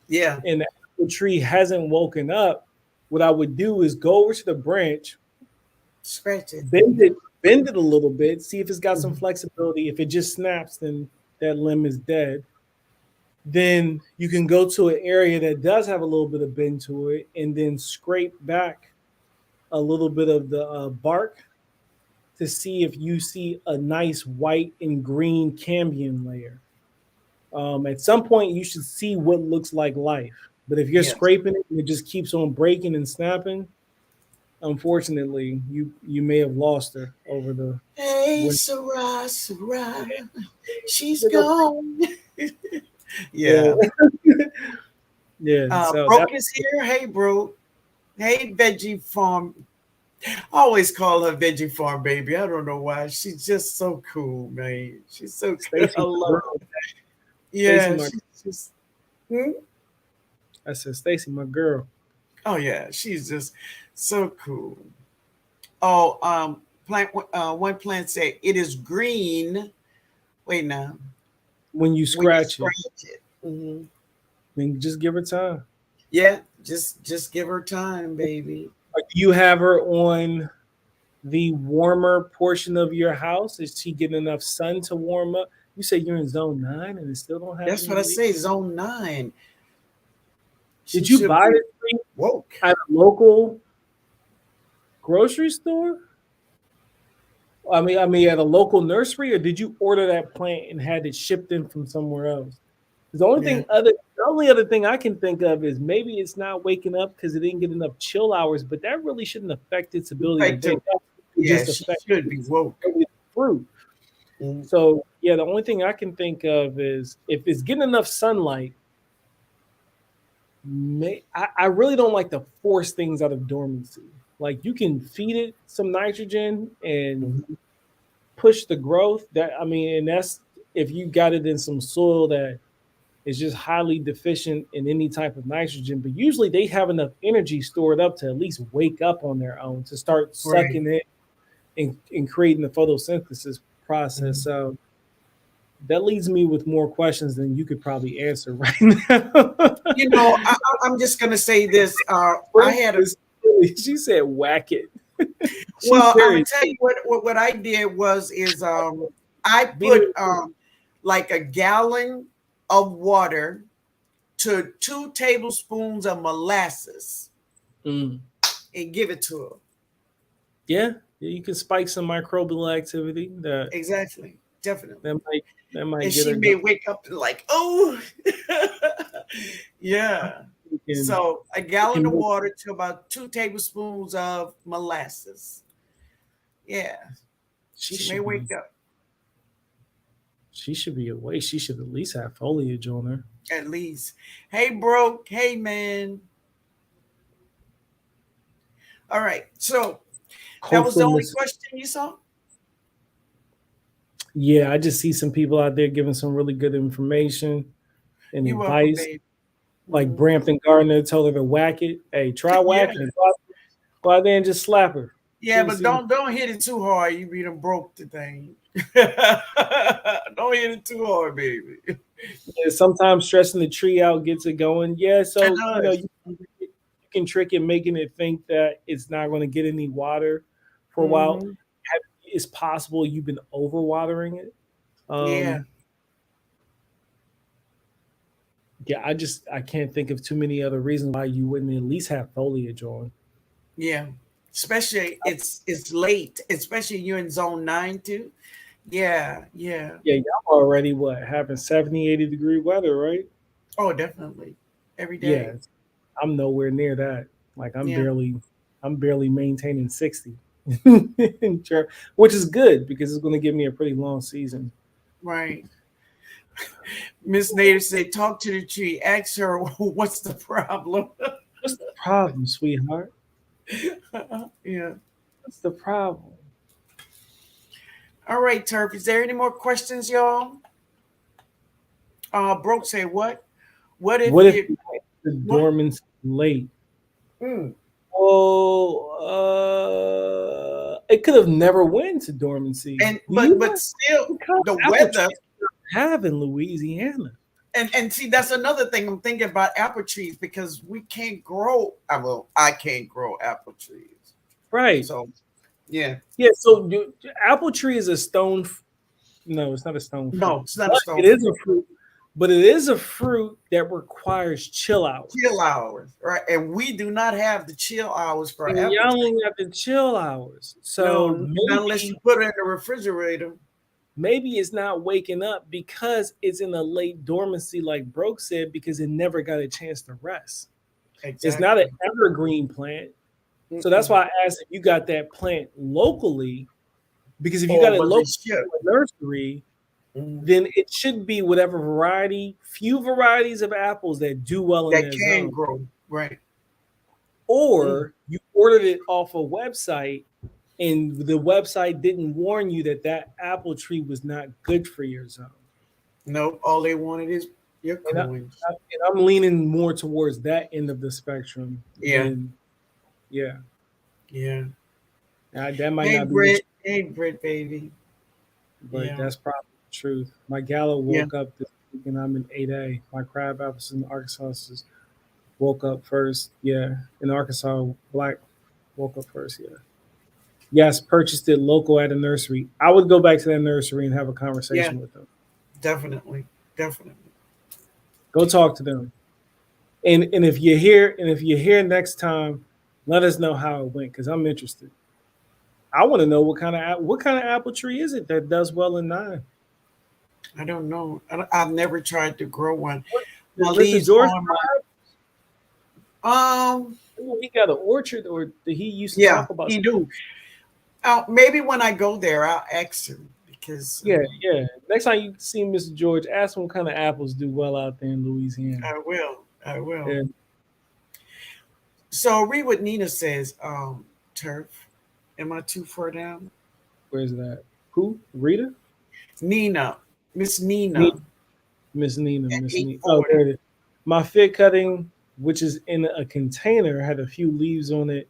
Yeah. and the apple tree hasn't woken up, what I would do is go over to the branch, Scratch it. bend it, bend it a little bit, see if it's got some Mhm. flexibility. If it just snaps, then that limb is dead. Then you can go to an area that does have a little bit of bend to it and then scrape back a little bit of the bark to see if you see a nice white and green cambium layer. At some point, you should see what looks like life. But if you're Yes. scraping it and it just keeps on breaking and snapping, unfortunately, you may have lost her over the Hey, winter. Sarah, Sarah, she's Yeah, gone. Yeah. yeah, yeah. So that Broke is here. Hey, bro. Hey, Veggie Farm. I always call her Veggie Farm baby. I don't know why. She's just so cool, man. She's so good. I Stacy, my love girl. her. Stacy, Yeah, my. she's just. Hmm? I said, Stacy, my girl. Oh yeah, she's just so cool. Oh, plant. One plant said it is green. Wait now. When you When you scratch it, scratch it. Hmm. then just give her time. Yeah, just give her time, baby. Do you have her on the warmer portion of your house? Is she getting enough sun to warm up? You say you're in zone 9 and it still don't have That's any what I leaves. say. Zone 9. She Did you should buy be this tree woke. at a local grocery store? I mean, at a local nursery, or did you order that plant and had it shipped in from somewhere else? 'Cause Yeah. the only other thing I can think of is maybe it's not waking up because it didn't get enough chill hours, but that really shouldn't affect its ability to Effective. wake up. It Yeah, just she affects should be its woke. ability to fruit. Mm. So yeah, the only thing I can think of is if it's getting enough sunlight. I really don't like to force things out of dormancy. Like you can feed it some nitrogen and Mhm. push the growth. And that's if you got it in some soil that is just highly deficient in any type of nitrogen. But usually they have enough energy stored up to at least wake up on their own to start Right. sucking it and creating the photosynthesis process. Mhm. So that leaves me with more questions than you could probably answer right now. I'm just gonna say this. I Frank had a is silly. She said whack it. She's well. I'm gonna very tell you what I did was is I being put like a gallon of water to 2 tablespoons of molasses Mm. and give it to her. Yeah, you can spike some microbial activity Exactly. Definitely. that might that might And get she her may going. wake up like, oh, yeah. You can So a you gallon can of make, water to about 2 tablespoons of molasses. Yeah. she She may should be wake up she should be awake. She should at least have foliage on her. at least. Hey, bro. Hey, man. All right. So that was the Hopefully, only Miss. question you saw? Yeah, I just see some people out there giving some really good information and You're welcome, advice. babe. Like Hmm. Brampton Gardner told her to whack it. Hey, try Yeah. whacking it. Go out there and just slap her. Yeah, but See. don't hit it too hard. You be done broke the thing. Don't hit it too hard, baby. Yeah, sometimes stressing the tree out gets it going. Yeah, It so does. you can trick it, making it think that it's not going to get any water for a while. Hmm. It's possible you've been overwatering it. Yeah. Um, yeah, I can't think of too many other reasons why you wouldn't at least have foliage on. Yeah. Especially it's late, especially you're in zone 9 too. Yeah, yeah. Yeah, y'all already what having 70, 80 degree weather, right? Oh, definitely. Every Yeah, day. I'm nowhere near that. Like Yeah, I'm barely maintaining 60. Which is good because it's going to give me a pretty long season. right. Miss Native said, talk to the tree, ask her what's the problem. What's the problem, sweetheart? Yeah. What's the problem? All right, Turf. Is there any more questions, y'all? Broke say what? What if What if you the what? dormant's late? Mm. Oh, it could have never went to dormancy. And Do you but know still what kind the of apple trees weather we have in Louisiana? and see that's another thing I'm thinking about apple trees because we can't grow. I can't grow apple trees. Right. So yeah. Yeah. So apple tree is a stone. No, it's not a stone No, fruit, it's not a but stone it is a fruit. fruit. But it is a fruit that requires chill Chill hours. hours, right? And we do not have the chill hours for And apple y'all trees. ain't got the chill hours. So No, not unless you put it in the refrigerator. maybe it's not waking up because it's in a late dormancy, like Broke said, because it never got a chance to rest. It's not an Exactly. evergreen plant. So that's Mm-mm. why I asked if you got that plant locally, because if you got Or it was it locally shipped? to a nursery, Mm. then it should be whatever variety, few varieties of apples that do well in That that can zone. grow, right? Mm. Or you ordered it off a website and the website didn't warn you that that apple tree was not good for your zone. Nope. All they wanted is your And, coins. and I'm leaning more towards that end of the spectrum Yeah. than, yeah, Yeah. that might Hey, not be the Britt. truth, Hey, Britt, baby. but Yeah. that's probably the truth. My gala Yeah. woke up this week and I'm in 8A. My crab apples in Arkansas woke up first. Yeah, in Arkansas, black woke up first. Yeah. Yes, purchased it local at a nursery. I would go back to that nursery and have a Yeah. conversation with them. Definitely. Definitely. Go talk to them. And if you're here next time, let us know how it went because I'm interested. I want to know what kind of apple tree is it that does well in 9? I don't know. I've never tried to grow one. My Does Mr. leaves George on my he got an orchard or did he used to yeah, talk about he some? do. Maybe when I go there, I'll ask him because Yeah, yeah. Next time you see Mr. George, ask him what kind of apples do well out there in Louisiana. I will. I will. Yeah, So read what Nina says. Turf. Am I too far down? where's that? Who? Rita? Nina. Miss Nina Me, Miss Nina, at Miss Nina. Oh, 840. there it is. My fig cutting, which is in a container, had a few leaves on it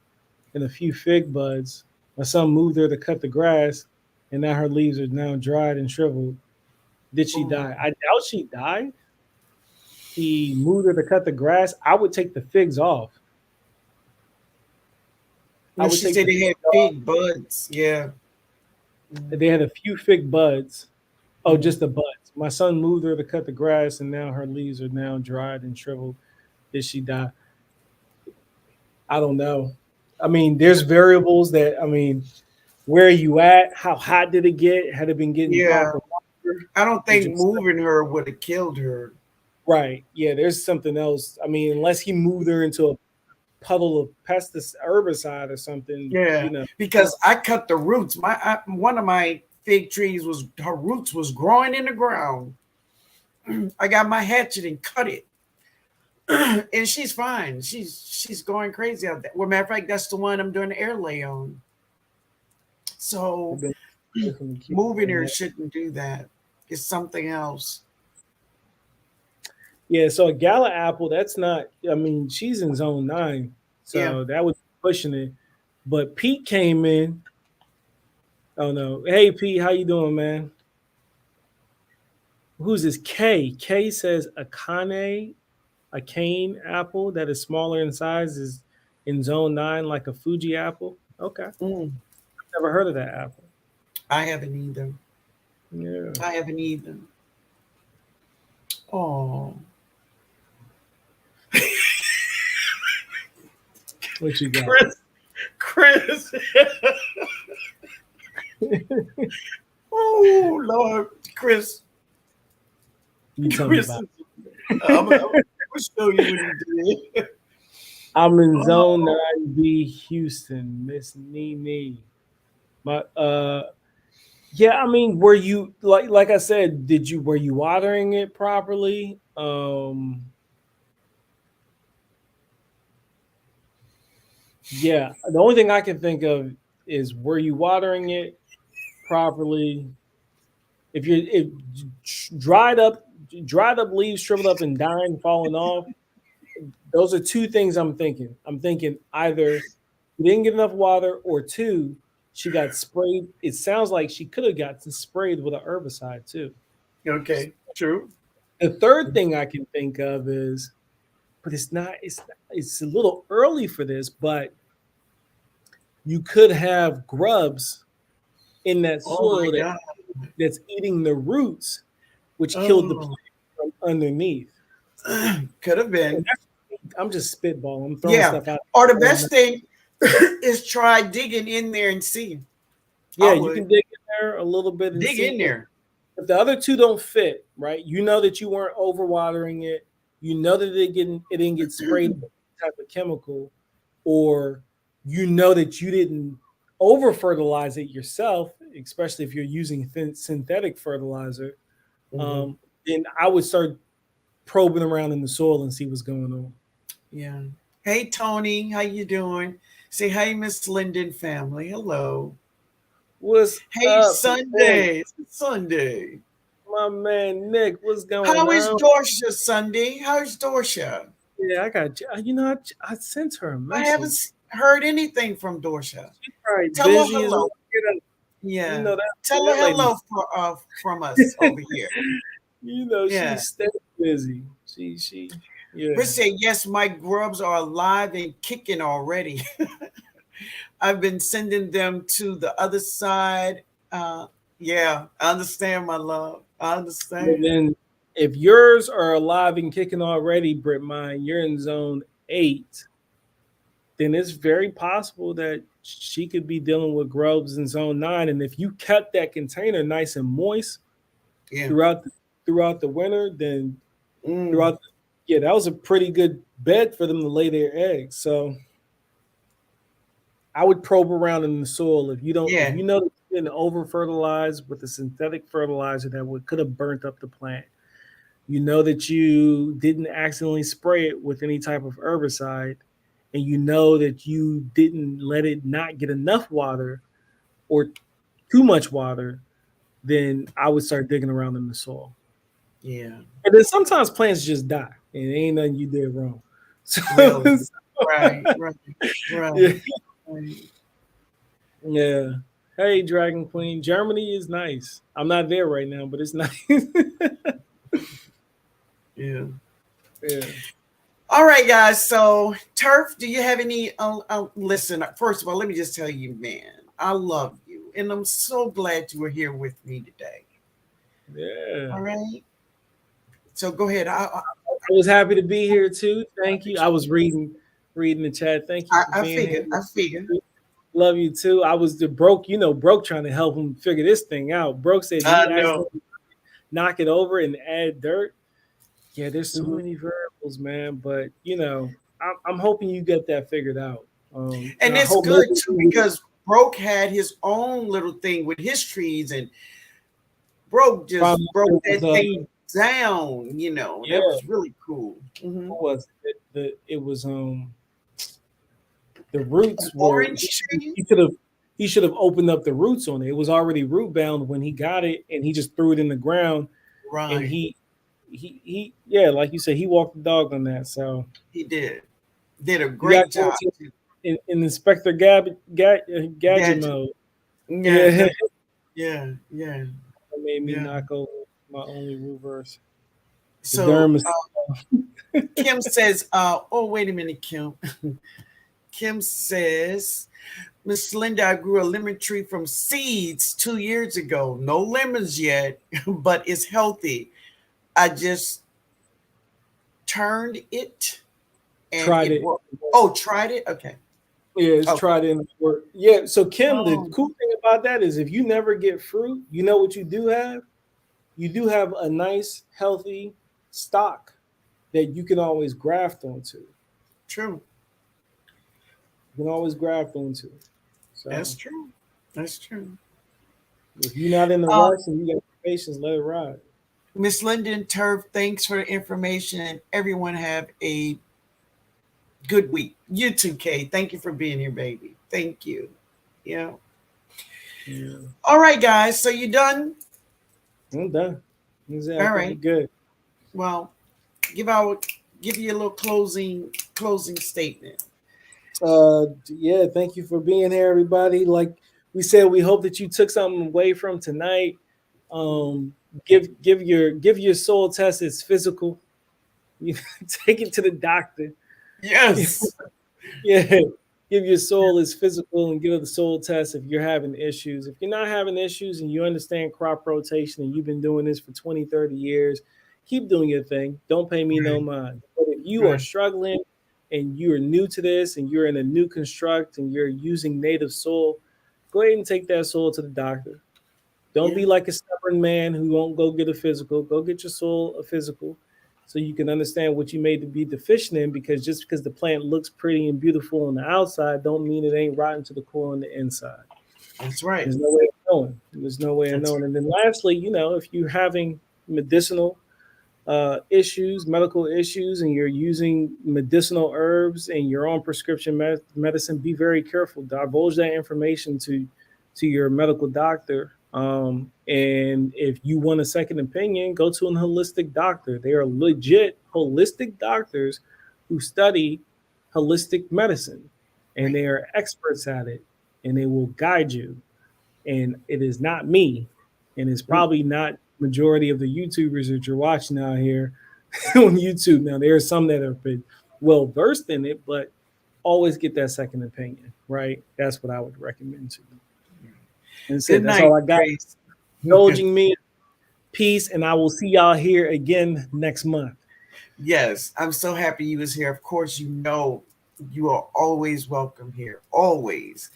and a few fig buds. My son moved her to cut the grass, and now her leaves are now dried and shriveled. Did she Ooh. die? I doubt she died. He moved her to cut the grass. I would take the figs off. I No, would she take said the they had figs off. big buds. Yeah. They had a few fig buds. Oh, Mm-hmm. just the buds. My son moved her to cut the grass, and now her leaves are now dried and shriveled. Did she die? I don't know. I mean, there's variables that, I mean, where are you at? How hot did it get? Had it been getting Yeah, proper water? I don't Did think you moving her would have killed her. right? Yeah, there's something else. I mean, unless he moved her into a puddle of pesticide, herbicide or something, Yeah, you know. because I cut the roots. One of my fig trees was her roots was growing in the ground. I got my hatchet and cut it, and she's fine. She's going crazy out there. Well, matter of fact, that's the one I'm doing the air lay on. So I've been definitely keep moving doing her that. shouldn't do that. It's something else. Yeah, so a gala apple, that's not. I mean, she's in zone 9, Yeah. so that was pushing it. But Pete came in. Oh no, hey Pete, how you doing, man? Who's this? K says a cane apple that is smaller in size is in zone 9, like a Fuji apple. Okay, Mm, never heard of that apple. I haven't either. Yeah, I haven't either. Oh, what you got? Chris, Chris. Oh Lord, Chris, You tell me Chris. about. I'm gonna show you what he did. I'm in zone Oh, 9B, Houston, Miss Nene. But yeah, I mean, were you like I said, were you watering it properly? Yeah, the only thing I can think of is, were you watering it properly? If dried up dried up leaves shriveled up and dying, falling off, those are two things I'm thinking. I'm thinking either she didn't get enough water, or two, she got sprayed. It sounds like she could have gotten sprayed with an herbicide too. okay, true. The third thing I can think of is, but it's a little early for this, but you could have grubs in that Oh my soil God. that's eating the roots, which killed the Oh, plant from underneath. could have And been. I'm just spitballing. I'm throwing Yeah. stuff out. Or the best thing is try digging in there and see. I Yeah, you would can dig in there a little bit and dig see in if there. the other two don't fit, right? You know that you weren't overwatering it. You know that it didn't get sprayed with any type of chemical, or you know that you didn't over fertilize it yourself, especially if you're using synthetic fertilizer. Hmm. Um, then I would start probing around in the soil and see what's going on. Yeah. Hey Tony, how you doing? Say hey, Miss Linden family. Hello. What's Hey up, Nick? Sunday. It's Sunday. My man Nick, what's going How is on? Dorsha Sunday? How's Dorsha? Yeah, I got you. I sent her a I haven't message. heard anything from Dorsha. She's probably Tell her busy as all hello. get out. You Yeah. know Tell her that lady. hello from us over here. You know Yeah. she's stay busy. She yeah. Chris said, yes, my grubs are alive and kicking already. I've been sending them to the other side. Uh, yeah, I understand, my love. I And understand. then if yours are alive and kicking already, Brit mine, you're in zone 8, then it's very possible that she could be dealing with grubs in zone 9. And if you kept that container nice and moist Yeah. throughout throughout the winter, then Mm, throughout yeah, that was a pretty good bed for them to lay their eggs. So I would probe around in the soil. If yeah. you know that it's been over fertilized with a synthetic fertilizer that could have burnt up the plant. You know that you didn't accidentally spray it with any type of herbicide, and you know that you didn't let it not get enough water or too much water, then I would start digging around in the soil. Yeah. And then sometimes plants just die, and it ain't nothing you did wrong. So, Really. Right. Right. yeah, Right. Right. yeah. Hey, Dragon Queen, Germany is nice. I'm not there right now, but it's nice. Yeah. Yeah. All right, guys. So, Turf, do you have any? Listen, first of all, let me just tell you, man, I love you. And I'm so glad you were here with me today. Yeah. All right. So go ahead. I was happy to be here too. Thank you. I was reading the chat. Thank you for I being here. figure. I figure. Love you too. I was the broke, broke trying to help him figure this thing out. Broke said, "Did I he know. accidentally knock it over and add dirt?" Yeah, there's so Mhm. many variables, man. But I'm hoping you get that figured out. And And I it's hope good too maybe because Broke had his own little thing with his trees, and Broke just found out broke there that was thing down. That yeah, was really cool. Hmm. what was it? It was the roots were Orange tree, he should have opened up the roots on it. It was already root bound when he got it, and he just threw it in the ground. And right? he yeah, like you said, he walked the dog on that. So He did a you got great to go job to too. in Inspector Gadget Gadget, mode. yeah, Yeah, yeah, yeah, that made me yeah. knock over my only reverse. The So dermis. Kim says, "Oh, wait a minute, Kim." Kim says, Miss Linda, I grew a lemon tree from seeds 2 years ago. No lemons yet, but it's healthy. I just turned it and Tried it it. worked. Oh, tried it? Okay. Yeah, it's Okay. tried it and it worked. Yeah. So Kim, the Oh, cool thing about that is if you never get fruit, you know what you do have? You do have a nice, healthy stock that you can always graft onto. true. You can always graft onto. That's So true. That's true. if you're not in the Um, rush and you got patience, let it ride. Miss Linden Turf, thanks for the information, and everyone have a good week. You too, Kay. Thank you for being here, baby. Thank you. Yeah. Yeah. All right, guys. So you done? I'm done. All Exactly. We right. good. Well, give our give you a little closing statement. Yeah, thank you for being here, everybody. Like we said, we hope that you took something away from tonight. Um, give your soul test its physical. You take it to the doctor. Yes, Yeah, give your soul its physical and give it the soul test if you're having issues. If you're not having issues and you understand crop rotation and you've been doing this for 20, 30 years, keep doing your thing. Don't pay me no right, mind. But if you are right. struggling and you're new to this and you're in a new construct and you're using native soil, go ahead and take that soil to the doctor. Don't Yeah, be like a stubborn man who won't go get a physical. Go get your soul a physical so you can understand what you may be deficient in because just because the plant looks pretty and beautiful on the outside don't mean it ain't rotten to the core on the inside. that's right. There's no way of knowing. There's no way of That's knowing. And then lastly, if you're having medicinal issues, medical issues, and you're using medicinal herbs and you're on prescription medicine, be very careful. Divulge that information to your medical doctor. And if you want a second opinion, go to an holistic doctor. They are legit holistic doctors who study holistic medicine, and right. they are experts at it, and they will guide you. And it is not me, and it's Mm, probably not majority of the YouTubers that you're watching out here on YouTube. Now there are some that have been well versed in it, but always get that second opinion, right? That's what I would recommend to you. And Good said that's night, all I got. Grace. Indulging me, peace, and I will see y'all here again next month. Yes, I'm so happy you was here. Of course, you are always welcome here. Always.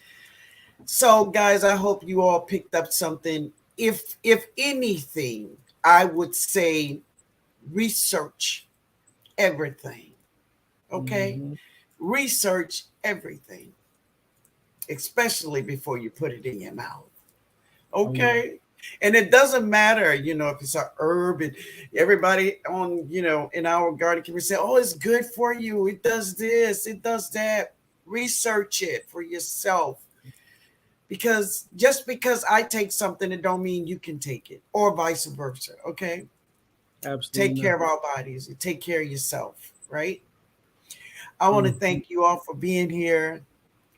So, guys, I hope you all picked up something. If anything, I would say research everything. Okay? Mm-hmm. Research everything, especially before you put it in your mouth. Oh yeah, Okay? And it doesn't matter, if it's a herb and everybody in our garden can say, oh, it's good for you. It does this, it does that. Research it for yourself. Because just because I take something, it don't mean you can take it, or vice versa. Okay? absolutely Take care not. of our bodies and take care of yourself, right? I want to Mm-hmm. thank you all for being here.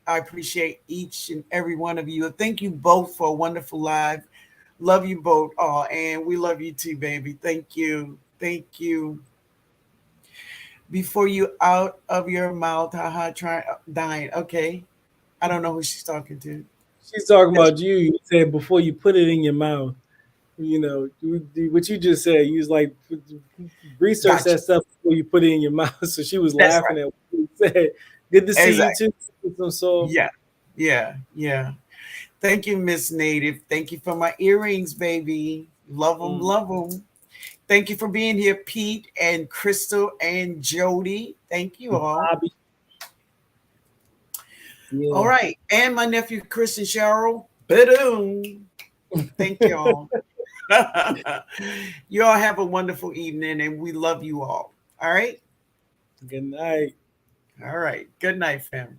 I appreciate each and every one of you. Thank you both for a wonderful live. Love you both. Oh, and we love you too, baby. Thank you. Thank you. Before you out of your mouth, haha, try dying. Okay. I don't know who she's talking to. She's talking That's about you. You said before you put it in your mouth. what you just said. You was like, research Gotcha. that stuff before you put it in your mouth. So she was That's laughing right. at what you said. Good to see you Exactly. too. So Yeah. Yeah. Yeah. Thank you, Miss Native. Thank you for my earrings, baby. Love them, mm, love them. Thank you for being here, Pete and Crystal and Jody. Thank you all. Bobby, All yeah. right. And my nephew, Chris and Cheryl. Ba-doom. Thank y'all. You all have a wonderful evening and we love you all. All right. Good night. All right. Good night, family.